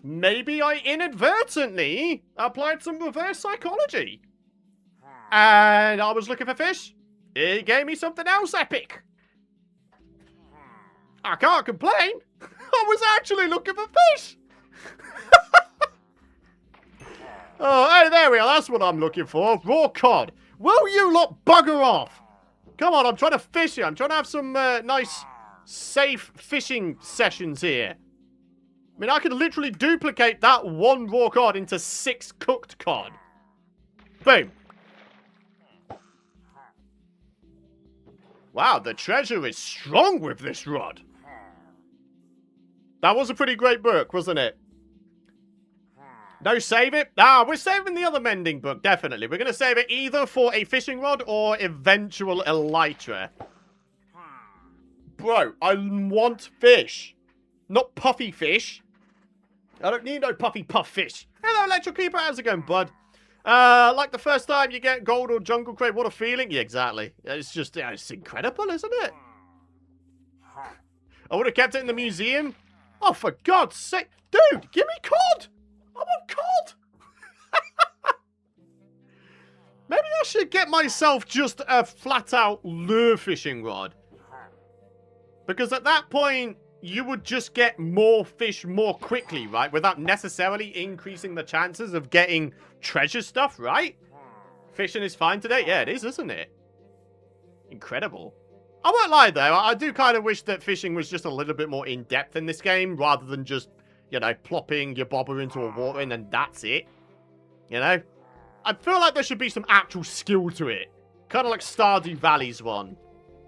Maybe I inadvertently applied some reverse psychology. And I was looking for fish. It gave me something else epic. I can't complain. I was actually looking for fish. Oh, hey, there we are. That's what I'm looking for. Raw cod. Will you lot bugger off? Come on, I'm trying to fish here. I'm trying to have some nice, safe fishing sessions here. I mean, I could literally duplicate that one raw cod into 6 cooked cod. Boom. Wow, the treasure is strong with this rod. That was a pretty great book, wasn't it? No, save it. Ah, we're saving the other mending book, definitely. We're going to save it either for a fishing rod or eventual elytra. Bro, I want fish. Not puffy fish. I don't need no puffy puff fish. Hello, Electro Keeper. How's it going, bud? Like the first time you get gold or jungle crate, what a feeling. Yeah, exactly. It's just, it's incredible, isn't it? I would have kept it in the museum. Oh, for God's sake. Dude, give me cod. I want cod. Maybe I should get myself just a flat-out lure fishing rod. Because at that point, you would just get more fish more quickly, right? Without necessarily increasing the chances of getting treasure stuff, right? Fishing is fine today? Yeah, it is, isn't it? Incredible. I won't lie, though. I do kind of wish that fishing was just a little bit more in-depth in this game, rather than just, you know, plopping your bobber into a water and then that's it. You know? I feel like there should be some actual skill to it. Kind of like Stardew Valley's one.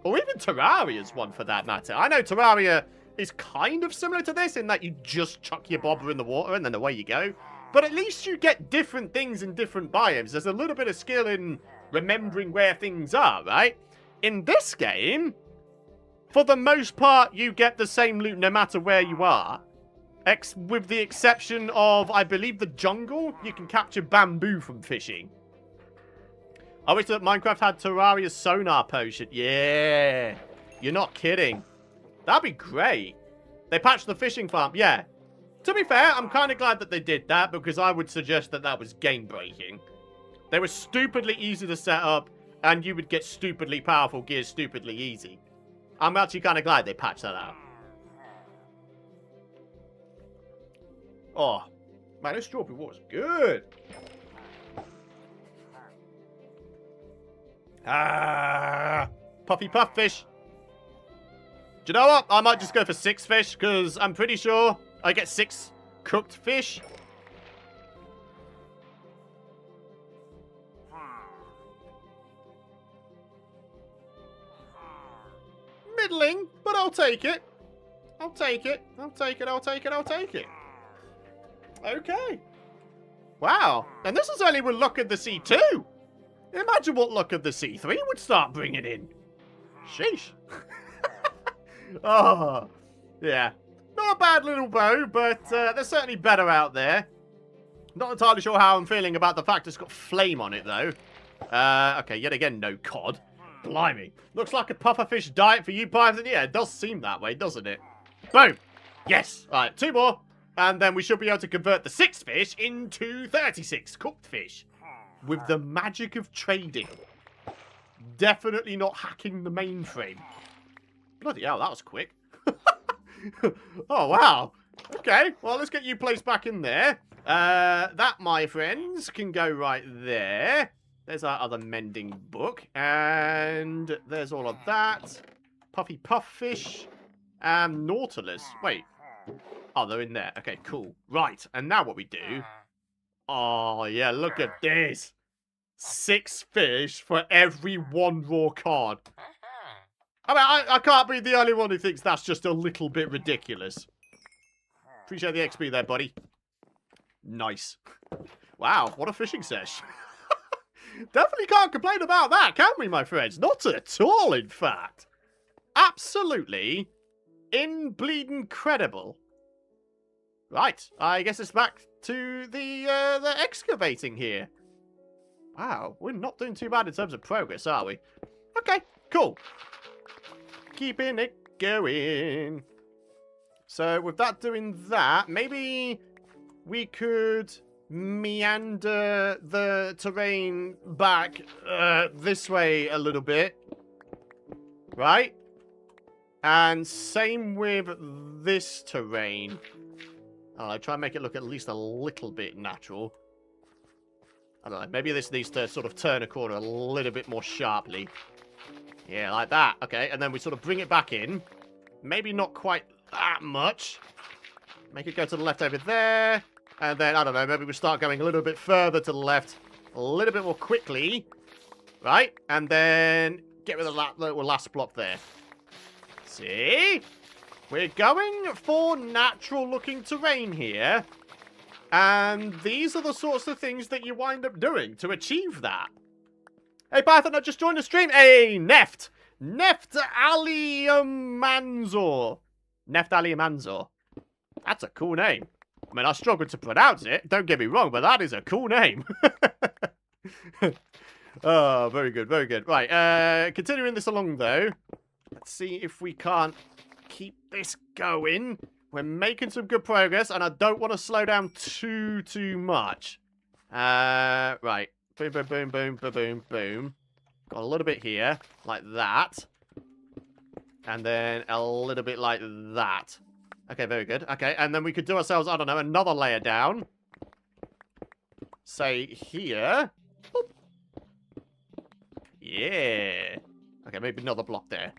Or even Terraria's one, for that matter. I know Terraria is kind of similar to this in that you just chuck your bobber in the water and then away you go. But at least you get different things in different biomes. There's a little bit of skill in remembering where things are, right? In this game, for the most part, you get the same loot no matter where you are. With the exception of, I believe, the jungle. You can capture bamboo from fishing. I wish that Minecraft had Terraria's sonar potion. Yeah. You're not kidding. That'd be great. They patched the fishing farm. Yeah. To be fair, I'm kind of glad that they did that because I would suggest that that was game-breaking. They were stupidly easy to set up and you would get stupidly powerful gear stupidly easy. I'm actually kind of glad they patched that out. Oh, man, this strawberry water's good. Ah, puffy puff fish. Do you know what? I might just go for 6 fish, because I'm pretty sure I get 6 cooked fish. Middling, but I'll take it. I'll take it. I'll take it. I'll take it. I'll take it. Okay. Wow. And this is only with Luck of the Sea 2. Imagine what Luck of the Sea 3 would start bringing in. Sheesh. Oh, yeah. Not a bad little bow, but there's certainly better out there. Not entirely sure how I'm feeling about the fact it's got flame on it, though. Okay, yet again, no cod. Blimey. Looks like a pufferfish diet for you, Python. Yeah, it does seem that way, doesn't it? Boom. Yes. All right, 2 more. And then we should be able to convert the 6 fish into 36 cooked fish. With the magic of trading. Definitely not hacking the mainframe. Bloody hell, that was quick. Oh, wow. Okay, well, let's get you placed back in there. That, my friends, can go right there. There's our other mending book. And there's all of that. Puffy puff fish. And Nautilus. Wait. Oh, they're in there. Okay, cool. Right, and now what we do... Oh, yeah, look at this. 6 fish for every 1 raw cod. I mean, I can't be the only one who thinks that's just a little bit ridiculous. Appreciate the XP there, buddy. Nice. Wow, what a fishing sesh. Definitely can't complain about that, can we, my friends? Not at all, in fact. Absolutely in-bleeding credible. Right, I guess it's back to the excavating here. Wow, we're not doing too bad in terms of progress, are we? Okay, cool. Keeping it going. So, with that doing that, maybe we could meander the terrain back this way a little bit. Right? And same with this terrain. I don't know, try and make it look at least a little bit natural. I don't know, maybe this needs to sort of turn a corner a little bit more sharply. Yeah, like that. Okay, and then we sort of bring it back in. Maybe not quite that much. Make it go to the left over there. And then, I don't know, maybe we start going a little bit further to the left. A little bit more quickly. Right? And then get rid of that little last block there. See? We're going for natural-looking terrain here. And these are the sorts of things that you wind up doing to achieve that. Hey, Python, I just joined the stream. Hey, Neft. Neft Aliamanzor. Neft Aliamanzor. That's a cool name. I mean, I struggled to pronounce it. Don't get me wrong, but that is a cool name. Oh, very good, very good. Right, continuing this along, though. Let's see if we can't keep this going. We're making some good progress, and I don't want to slow down too much. Right. Boom, boom, boom, boom, boom, boom, boom. Got a little bit here, like that. And then a little bit like that. Okay, very good. Okay, and then we could do ourselves, I don't know, another layer down. Say here. Boop. Yeah. Okay, maybe another block there.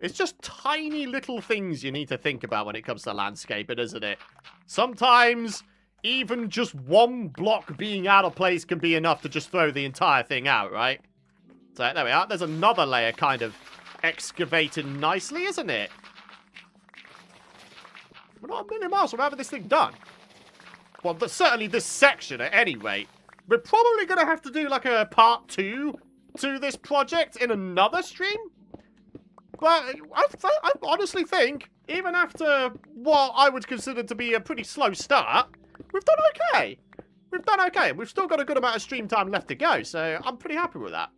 It's just tiny little things you need to think about when it comes to landscaping, isn't it? Sometimes, even just one block being out of place can be enough to just throw the entire thing out, right? So, there we are. There's another layer kind of excavating nicely, isn't it? We're not a million miles from having this thing done. Well, certainly this section, at any rate. We're probably going to have to do, like, a part 2 to this project in another stream. But I honestly think, even after what I would consider to be a pretty slow start, we've done okay. We've done okay. We've still got a good amount of stream time left to go, so I'm pretty happy with that.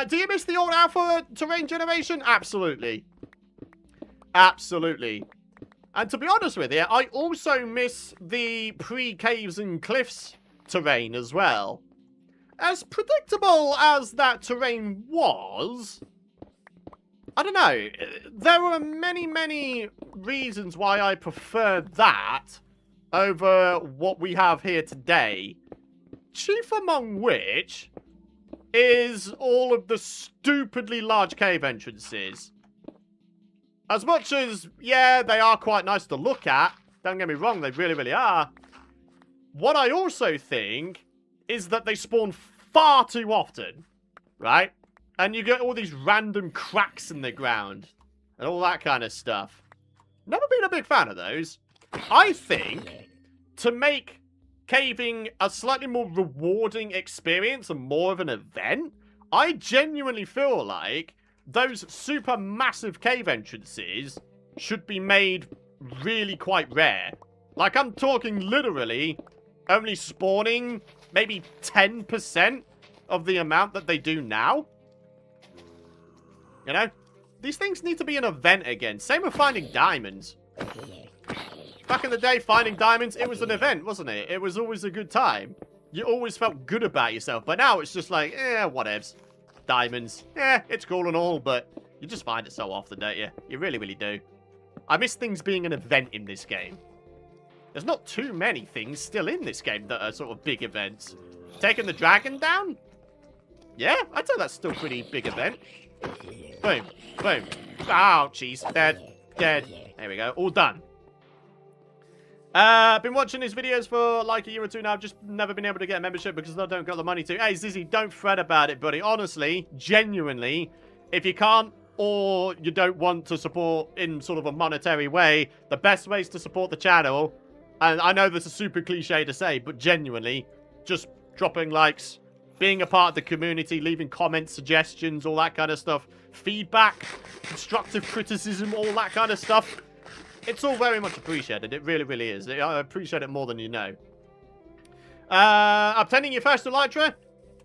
Do you miss the old alpha terrain generation? Absolutely. Absolutely. And to be honest with you, I also miss the pre-caves and cliffs terrain as well. As predictable as that terrain was, I don't know, there were many reasons why I prefer that over what we have here today. Chief among which is all of the stupidly large cave entrances. As much as, yeah, they are quite nice to look at, don't get me wrong, they really are. What I also think is that they spawn far too often, right? And you get all these random cracks in the ground and all that kind of stuff. Never been a big fan of those. I think to make caving a slightly more rewarding experience and more of an event, I genuinely feel like those super massive cave entrances should be made really quite rare. Like, I'm talking literally only spawning maybe 10% of the amount that they do now. You know? These things need to be an event again. Same with finding diamonds. Back in the day, finding diamonds, it was an event, wasn't it? It was always a good time. You always felt good about yourself. But now it's just like, whatevs. Diamonds. It's cool and all, but you just find it so often, don't you? You really do. I miss things being an event in this game. There's not too many things still in this game that are sort of big events. Taking the dragon down? Yeah, I'd say that's still a pretty big event. Boom. Boom. Ouchies. Dead. Dead. There we go. All done. I've been watching his videos for like a year or two now. Just never been able to get a membership because I don't got the money to. Hey, Zizzy, don't fret about it, buddy. Honestly, genuinely, if you can't or you don't want to support in sort of a monetary way, the best ways to support the channel, and I know this is super cliche to say, but genuinely, just dropping likes, being a part of the community, leaving comments, suggestions, all that kind of stuff, feedback, constructive criticism, all that kind of stuff. It's all very much appreciated. It really is. I appreciate it more than you know. Obtaining your first elytra?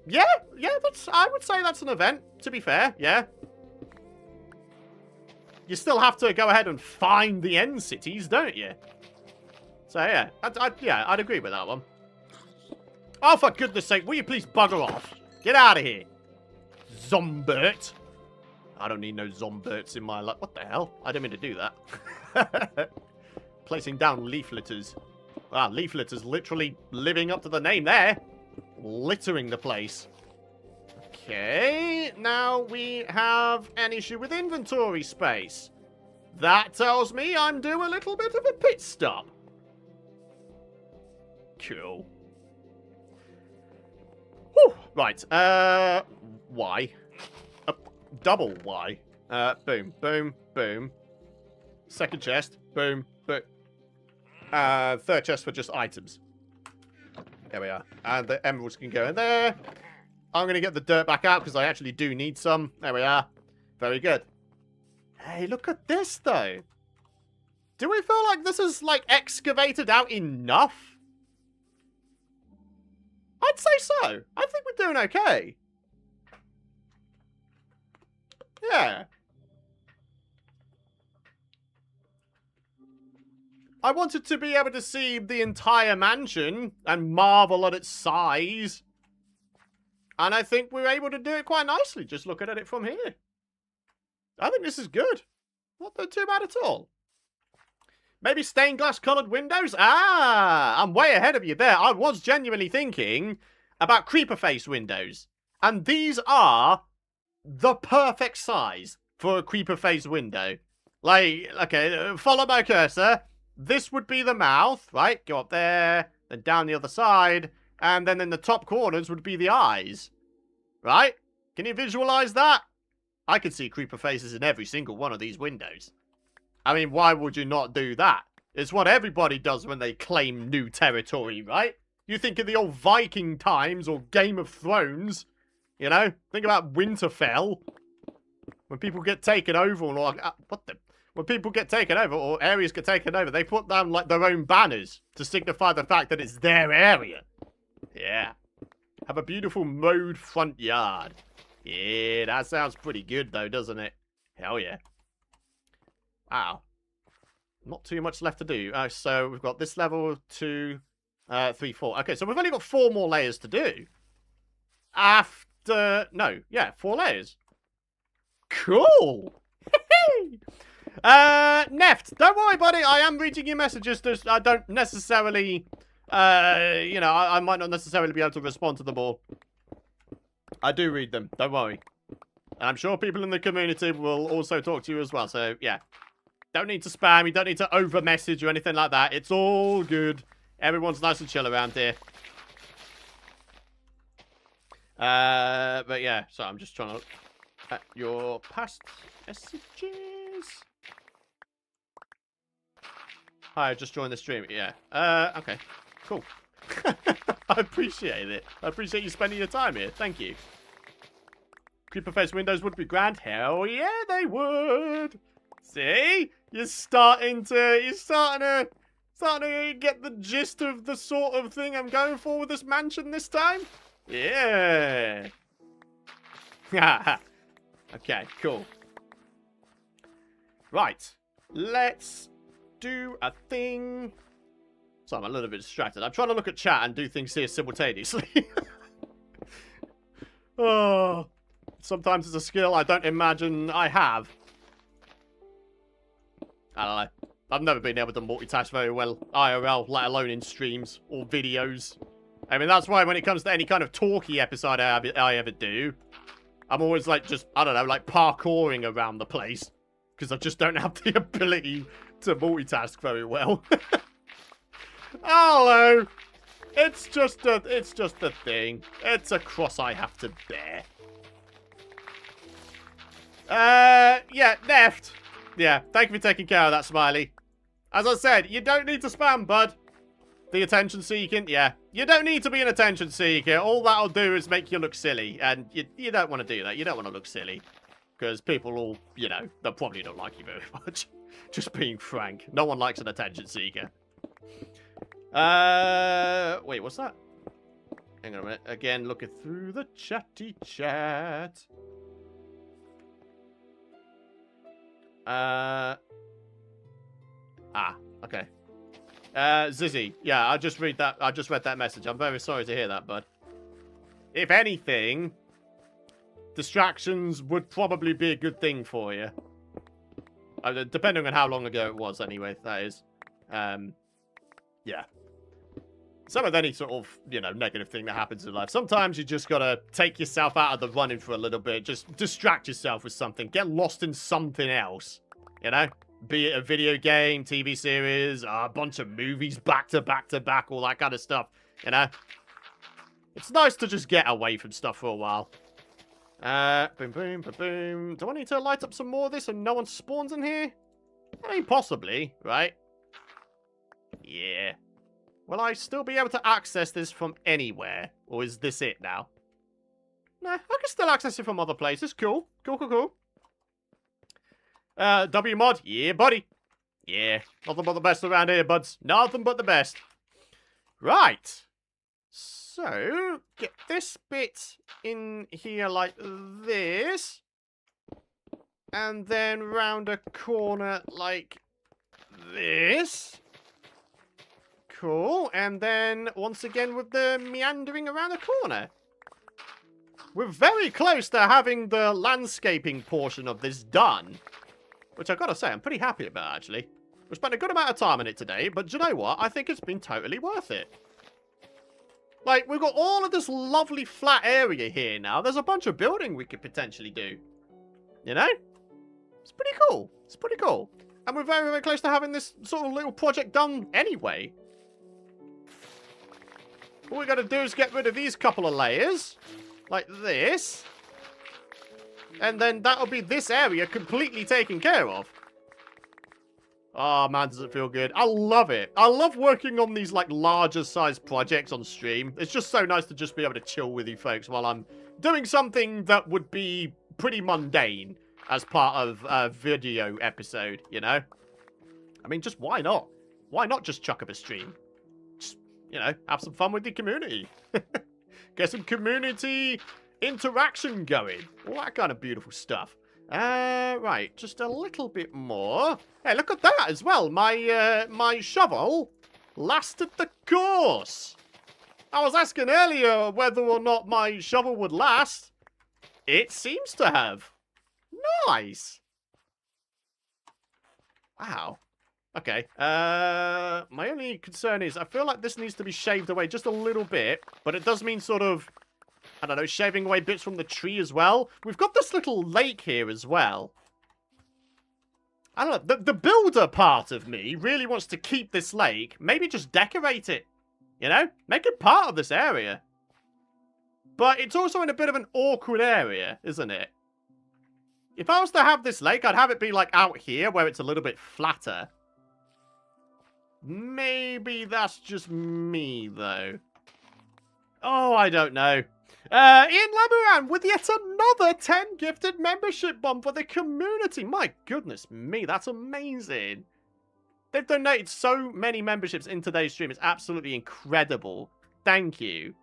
Yeah, I would say that's an event, to be fair, yeah. You still have to go ahead and find the end cities, don't you? So, yeah, I'd agree with that one. Oh, for goodness sake, will you please bugger off? Get out of here. Zombert. I don't need no zomberts in my life. What the hell? I didn't mean to do that. Placing down leafleters. Wow, leafleters literally living up to the name there. Littering the place. Okay, now we have an issue with inventory space. That tells me I'm due a little bit of a pit stop. Cool. Whew. Right, Y. Double Y. Boom, boom, boom. Second chest. Boom. But third chest for just items. There we are. And the emeralds can go in there. I'm going to get the dirt back out because I actually do need some. There we are. Very good. Hey, look at this, though. Do we feel like this is, like, excavated out enough? I'd say so. I think we're doing okay. Yeah. I wanted to be able to see the entire mansion and marvel at its size. And I think we're able to do it quite nicely, just looking at it from here. I think this is good. Not too bad at all. Maybe stained glass coloured windows? Ah, I'm way ahead of you there. I was genuinely thinking about creeper face windows. And these are the perfect size for a creeper face window. Like, okay, follow my cursor. This would be the mouth, right? Go up there, then down the other side, and then in the top corners would be the eyes. Right? Can you visualize that? I can see creeper faces in every single one of these windows. I mean, why would you not do that? It's what everybody does when they claim new territory, right? You think of the old Viking times or Game of Thrones, you know? Think about Winterfell. When people get taken over or when people get taken over or areas get taken over, they put down like their own banners to signify the fact that it's their area. Yeah. Have a beautiful mowed front yard. Yeah, that sounds pretty good though, doesn't it? Hell yeah. Wow. Not too much left to do. So we've got this level 2, 3, 4. Okay, so we've only got 4 more layers to do. No, yeah, 4 layers. Cool. Neft, don't worry, buddy. I am reading your messages. I don't necessarily, you know, I might not necessarily be able to respond to them all. I do read them. Don't worry. And I'm sure people in the community will also talk to you as well. So, yeah. Don't need to spam. You don't need to over-message or anything like that. It's all good. Everyone's nice and chill around here. But yeah. So, I'm just trying to look at your past messages. Hi, I just joined the stream. Yeah. Okay. Cool. I appreciate it. I appreciate you spending your time here. Thank you. Creeper face windows would be grand. Hell yeah, they would. See? You're starting to get the gist of the sort of thing I'm going for with this mansion this time? Yeah. Okay, cool. Right. Let's do a thing. So I'm a little bit distracted. I'm trying to look at chat and do things here simultaneously. Oh, sometimes it's a skill I don't imagine I have. I don't know. I've never been able to multitask very well IRL, let alone in streams or videos. I mean, that's why when it comes to any kind of talky episode I ever do, I'm always like just, I don't know, like parkouring around the place. Because I just don't have the ability to multitask very well. Hello. It's just a thing. It's a cross I have to bear. Yeah, Neft. Yeah, thank you for taking care of that, Smiley. As I said, you don't need to spam, bud. The attention seeking, yeah. You don't need to be an attention seeker. All that'll do is make you look silly. And you don't want to do that. You don't want to look silly. Because people will, you know, they probably don't like you very much. Just being frank. No one likes an attention seeker. Wait, what's that? Hang on a minute. Again, looking through the chatty chat. Okay. Zizzy. Yeah, I just read that. I just read that message. I'm very sorry to hear that, bud. If anything, distractions would probably be a good thing for you. Depending on how long ago it was, anyway, that is. Yeah. So with any sort of, you know, negative thing that happens in life, sometimes you just gotta take yourself out of the running for a little bit. Just distract yourself with something. Get lost in something else. You know? Be it a video game, TV series, a bunch of movies back to back to back, all that kind of stuff. You know? It's nice to just get away from stuff for a while. Boom, boom, boom, boom. Do I need to light up some more of this and no one spawns in here? I mean, possibly, right? Yeah. Will I still be able to access this from anywhere? Or is this it now? Nah, I can still access it from other places. Cool. Cool, cool, cool. W mod. Yeah, buddy. Yeah. Nothing but the best around here, buds. Nothing but the best. Right. So, get this bit in here like this. And then round a corner like this. Cool. And then, once again, with the meandering around the corner. We're very close to having the landscaping portion of this done. Which I've got to say, I'm pretty happy about, actually. We spent a good amount of time on it today, but do you know what? I think it's been totally worth it. Like, we've got all of this lovely flat area here now. There's a bunch of building we could potentially do. You know? It's pretty cool. It's pretty cool. And we're very, very close to having this sort of little project done anyway. All we got to do is get rid of these couple of layers. Like this. And then that'll be this area completely taken care of. Oh, man, does it feel good. I love it. I love working on these, like, larger size projects on stream. It's just so nice to just be able to chill with you folks while I'm doing something that would be pretty mundane as part of a video episode, you know? I mean, just why not? Why not just chuck up a stream? Just, you know, have some fun with the community. Get some community interaction going. All that kind of beautiful stuff. Right, just a little bit more. Hey, look at that as well. My shovel lasted the course. I was asking earlier whether or not my shovel would last. It seems to have. Nice. Wow. Okay. My only concern is I feel like this needs to be shaved away just a little bit, but it does mean sort of, I don't know, shaving away bits from the tree as well. We've got this little lake here as well. I don't know, the builder part of me really wants to keep this lake. Maybe just decorate it, you know? Make it part of this area. But it's also in a bit of an awkward area, isn't it? If I was to have this lake, I'd have it be like out here where it's a little bit flatter. Maybe that's just me, though. Oh, I don't know. Ian Lamoran with yet another 10 gifted membership bomb for the community. My goodness me, that's amazing. They've donated so many memberships in today's stream. It's absolutely incredible. Thank you.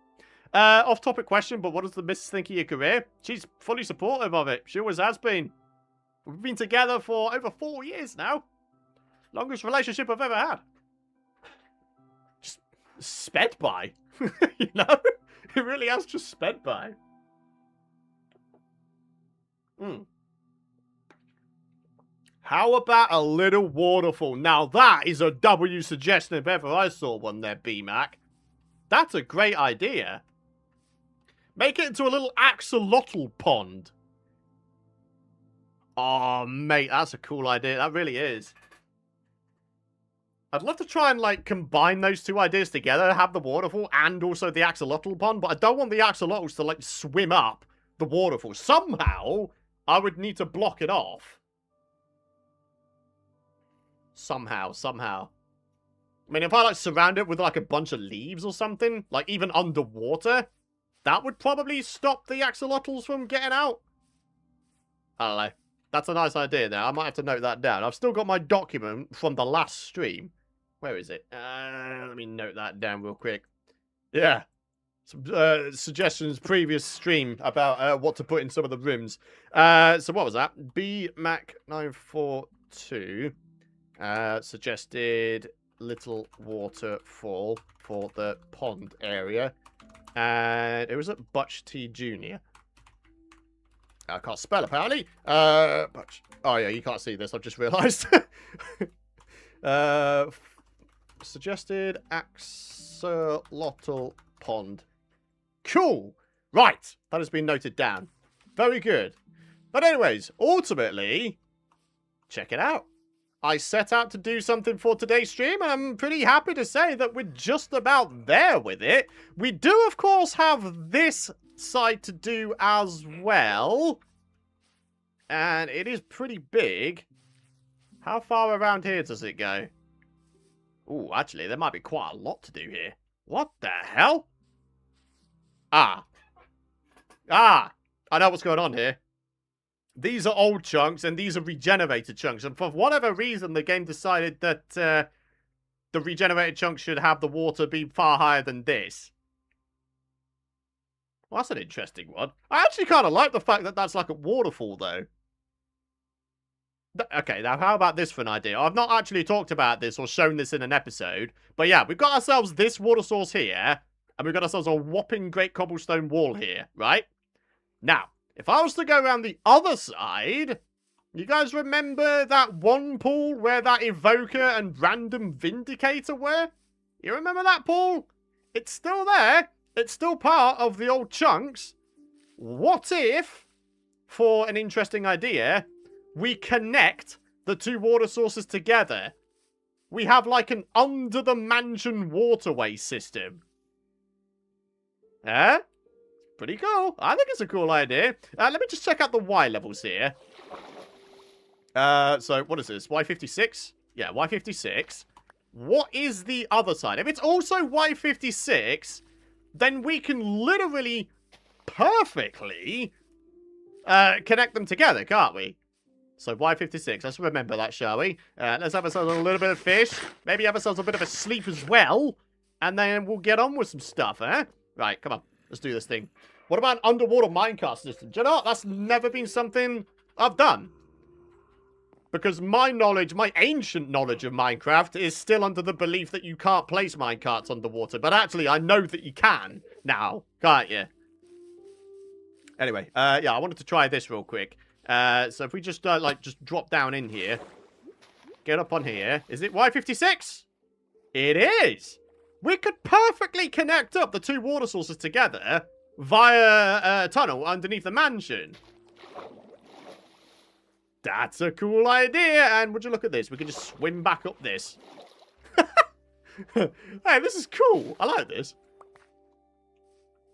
Off-topic question, but what does the missus think of your career? She's fully supportive of it. She always has been. We've been together for over 4 years now. Longest relationship I've ever had. Just sped by. You know? It really has just sped by. How about a little waterfall? Now that is a W suggestion if ever I saw one there, B-Mac. That's a great idea. Make it into a little axolotl pond. Oh, mate, that's a cool idea. That really is. I'd love to try and, like, combine those two ideas together. Have the waterfall and also the axolotl pond. But I don't want the axolotls to, like, swim up the waterfall. Somehow, I would need to block it off. Somehow. I mean, if I, like, surround it with, like, a bunch of leaves or something, like, even underwater, that would probably stop the axolotls from getting out. I don't know. That's a nice idea there. I might have to note that down. I've still got my document from the last stream. Where is it? Let me note that down real quick. Yeah. Some suggestions previous stream about what to put in some of the rooms. So what was that? BMac942 suggested little waterfall for the pond area. And it was at Butch T Jr. I can't spell, apparently. Butch. Oh, yeah, you can't see this. I've just realised. Suggested axolotl pond. Cool. Right. That has been noted down. Very good. But anyways, ultimately, check it out. I set out to do something for today's stream, and I'm pretty happy to say that we're just about there with it. We do, of course, have this side to do as well. And it is pretty big. How far around here does it go? Ooh, actually, there might be quite a lot to do here. What the hell? Ah. Ah! I know what's going on here. These are old chunks, and these are regenerated chunks. And for whatever reason, the game decided that the regenerated chunks should have the water be far higher than this. Well, that's an interesting one. I actually kind of like the fact that that's like a waterfall, though. Okay, now how about this for an idea? I've not actually talked about this or shown this in an episode. But yeah, we've got ourselves this water source here. And we've got ourselves a whopping great cobblestone wall here, right? Now, if I was to go around the other side, you guys remember that one pool where that evoker and random vindicator were? You remember that pool? It's still there. It's still part of the old chunks. What if, for an interesting idea, we connect the two water sources together? We have like an under the mansion waterway system. Eh? Pretty cool. I think it's a cool idea. Let me just check out the Y levels here. So what is this? Y56? Yeah, Y56. What is the other side? If it's also Y56, then we can literally perfectly connect them together, can't we? So Y56, let's remember that, shall we? Let's have ourselves a little bit of fish. Maybe have ourselves a bit of a sleep as well. And then we'll get on with some stuff, eh? Right, come on. Let's do this thing. What about an underwater minecart system? Do you know what? That's never been something I've done. Because my knowledge, my ancient knowledge of Minecraft is still under the belief that you can't place minecarts underwater. But actually, I know that you can now, can't you? Anyway, yeah, I wanted to try this real quick. So if we just, just drop down in here. Get up on here. Is it Y56? It is! We could perfectly connect up the two water sources together via a tunnel underneath the mansion. That's a cool idea. And would you look at this? We can just swim back up this. Hey, this is cool. I like this.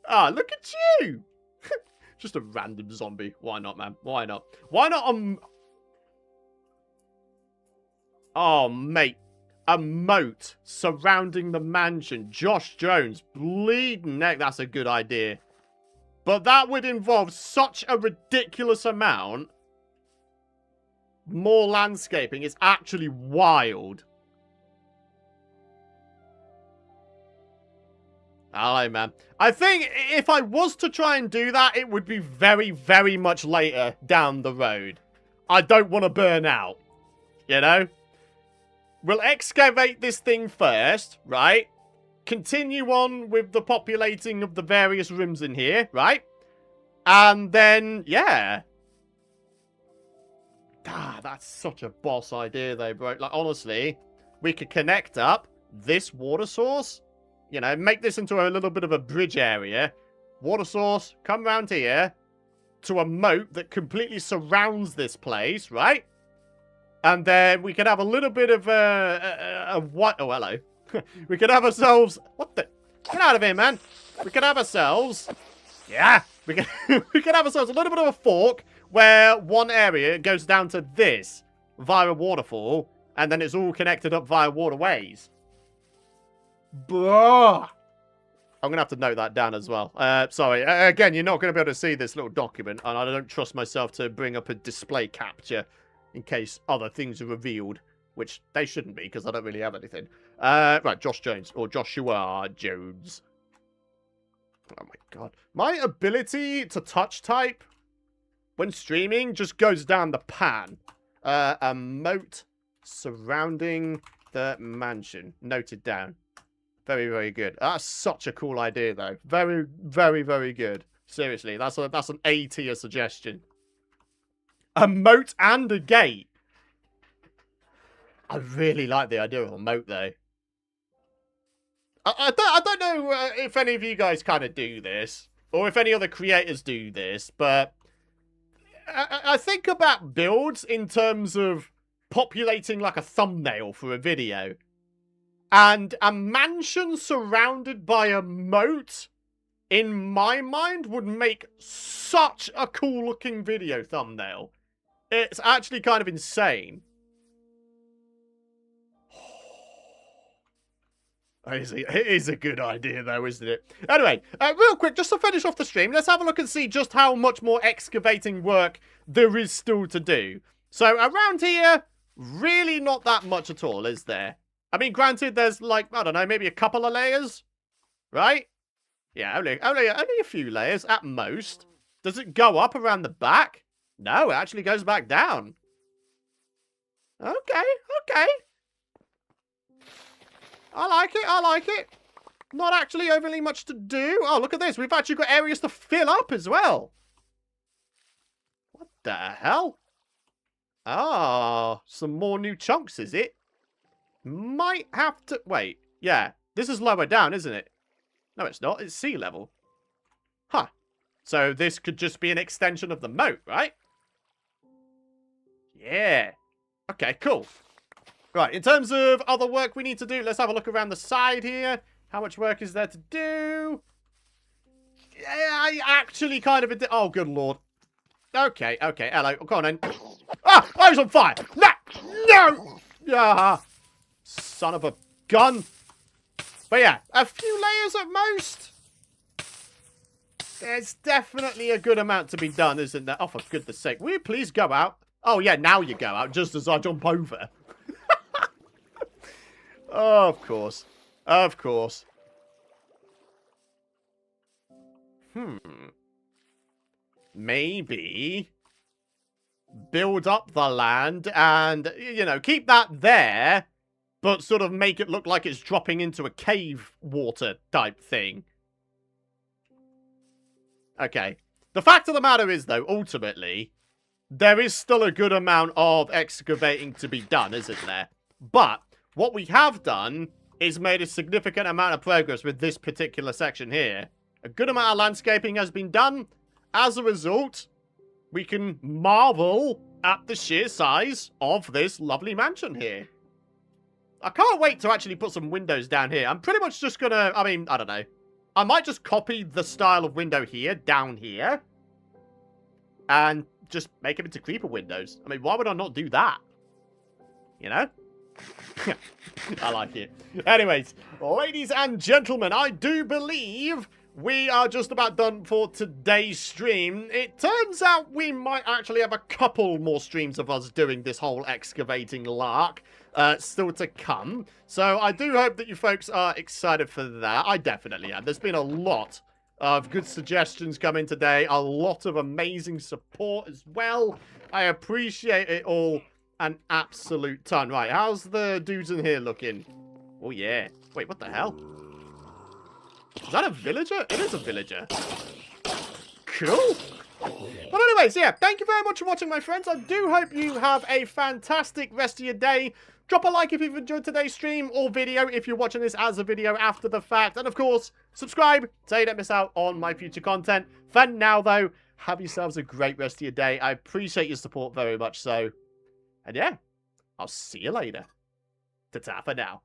Ah, look at you. Just a random zombie. Why not, man? Why not? Why not Oh, mate. A moat surrounding the mansion. Josh Jones. Bleeding neck. That's a good idea. But that would involve such a ridiculous amount. More landscaping. It's actually wild. Hello, man. I think if I was to try and do that, it would be very, very much later down the road. I don't want to burn out. You know? We'll excavate this thing first, right? Continue on with the populating of the various rooms in here, right? And then, yeah. Ah, that's such a boss idea, though, bro. Like, honestly, we could connect up this water source. You know, make this into a little bit of a bridge area. Water source, come round here to a moat that completely surrounds this place, right? And then we could have a little bit of what? Oh, hello. We could have ourselves... What the... Get out of here, man. We could have ourselves... Yeah. We could have ourselves a little bit of a fork where one area goes down to this via a waterfall. And then it's all connected up via waterways. Blah. I'm going to have to note that down as well. Sorry. Again, you're not going to be able to see this little document. And I don't trust myself to bring up a display capture in case other things are revealed. Which they shouldn't be, because I don't really have anything. Right, Josh Jones. Or Joshua Jones. Oh my god. My ability to touch type when streaming just goes down the pan. A moat surrounding the mansion. Noted down. Very, very good. That's such a cool idea, though. Very, very, very good. Seriously, that's an A tier suggestion. A moat and a gate. I really like the idea of a moat, though. I don't know if any of you guys kind of do this, or if any other creators do this, but I think about builds in terms of populating like a thumbnail for a video. And a mansion surrounded by a moat, in my mind, would make such a cool-looking video thumbnail. It's actually kind of insane. It is a good idea, though, isn't it? Anyway, real quick, just to finish off the stream, let's have a look and see just how much more excavating work there is still to do. So, around here, really not that much at all, is there? I mean, granted, there's, like, I don't know, maybe a couple of layers, right? Yeah, only a few layers at most. Does it go up around the back? No, it actually goes back down. Okay, okay. I like it. Not actually overly much to do. Oh, look at this. We've actually got areas to fill up as well. What the hell? Oh, some more new chunks, is it? Might have to... Wait, yeah. This is lower down, isn't it? No, it's not. It's sea level. Huh. So this could just be an extension of the moat, right? Yeah. Okay, cool. Right, in terms of other work we need to do, let's have a look around the side here. How much work is there to do? Yeah, I actually kind of... Oh, good lord. Okay, okay. Hello. Come on then. Ah! I was on fire! No! No! Ah, son of a gun. But yeah, a few layers at most. There's definitely a good amount to be done, isn't there? Oh, for goodness sake. Will you please go out? Oh, yeah, now you go out, just as I jump over. Oh, of course. Of course. Maybe build up the land and, you know, keep that there, but sort of make it look like it's dropping into a cave water type thing. Okay. The fact of the matter is, though, ultimately, there is still a good amount of excavating to be done, isn't there? But what we have done is made a significant amount of progress with this particular section here. A good amount of landscaping has been done. As a result, we can marvel at the sheer size of this lovely mansion here. I can't wait to actually put some windows down here. I'm pretty much just gonna, I mean, I don't know. I might just copy the style of window here, down here, and just make them into creeper windows. I mean, why would I not do that? You know? I like it. Anyways, ladies and gentlemen, I do believe we are just about done for today's stream. It turns out we might actually have a couple more streams of us doing this whole excavating lark still to come. So I do hope that you folks are excited for that. I definitely am. There's been a lot of good suggestions coming today. A lot of amazing support as well. I appreciate it all an absolute ton. Right, how's the dudes in here looking? Oh, yeah. Wait, what the hell? Is that a villager? It is a villager. Cool. But anyways, yeah, thank you very much for watching, my friends. I do hope you have a fantastic rest of your day. Drop a like if you've enjoyed today's stream or video if you're watching this as a video after the fact. And of course, subscribe so you don't miss out on my future content. For now, though, have yourselves a great rest of your day. I appreciate your support very much so. And yeah, I'll see you later. Ta-ta for now.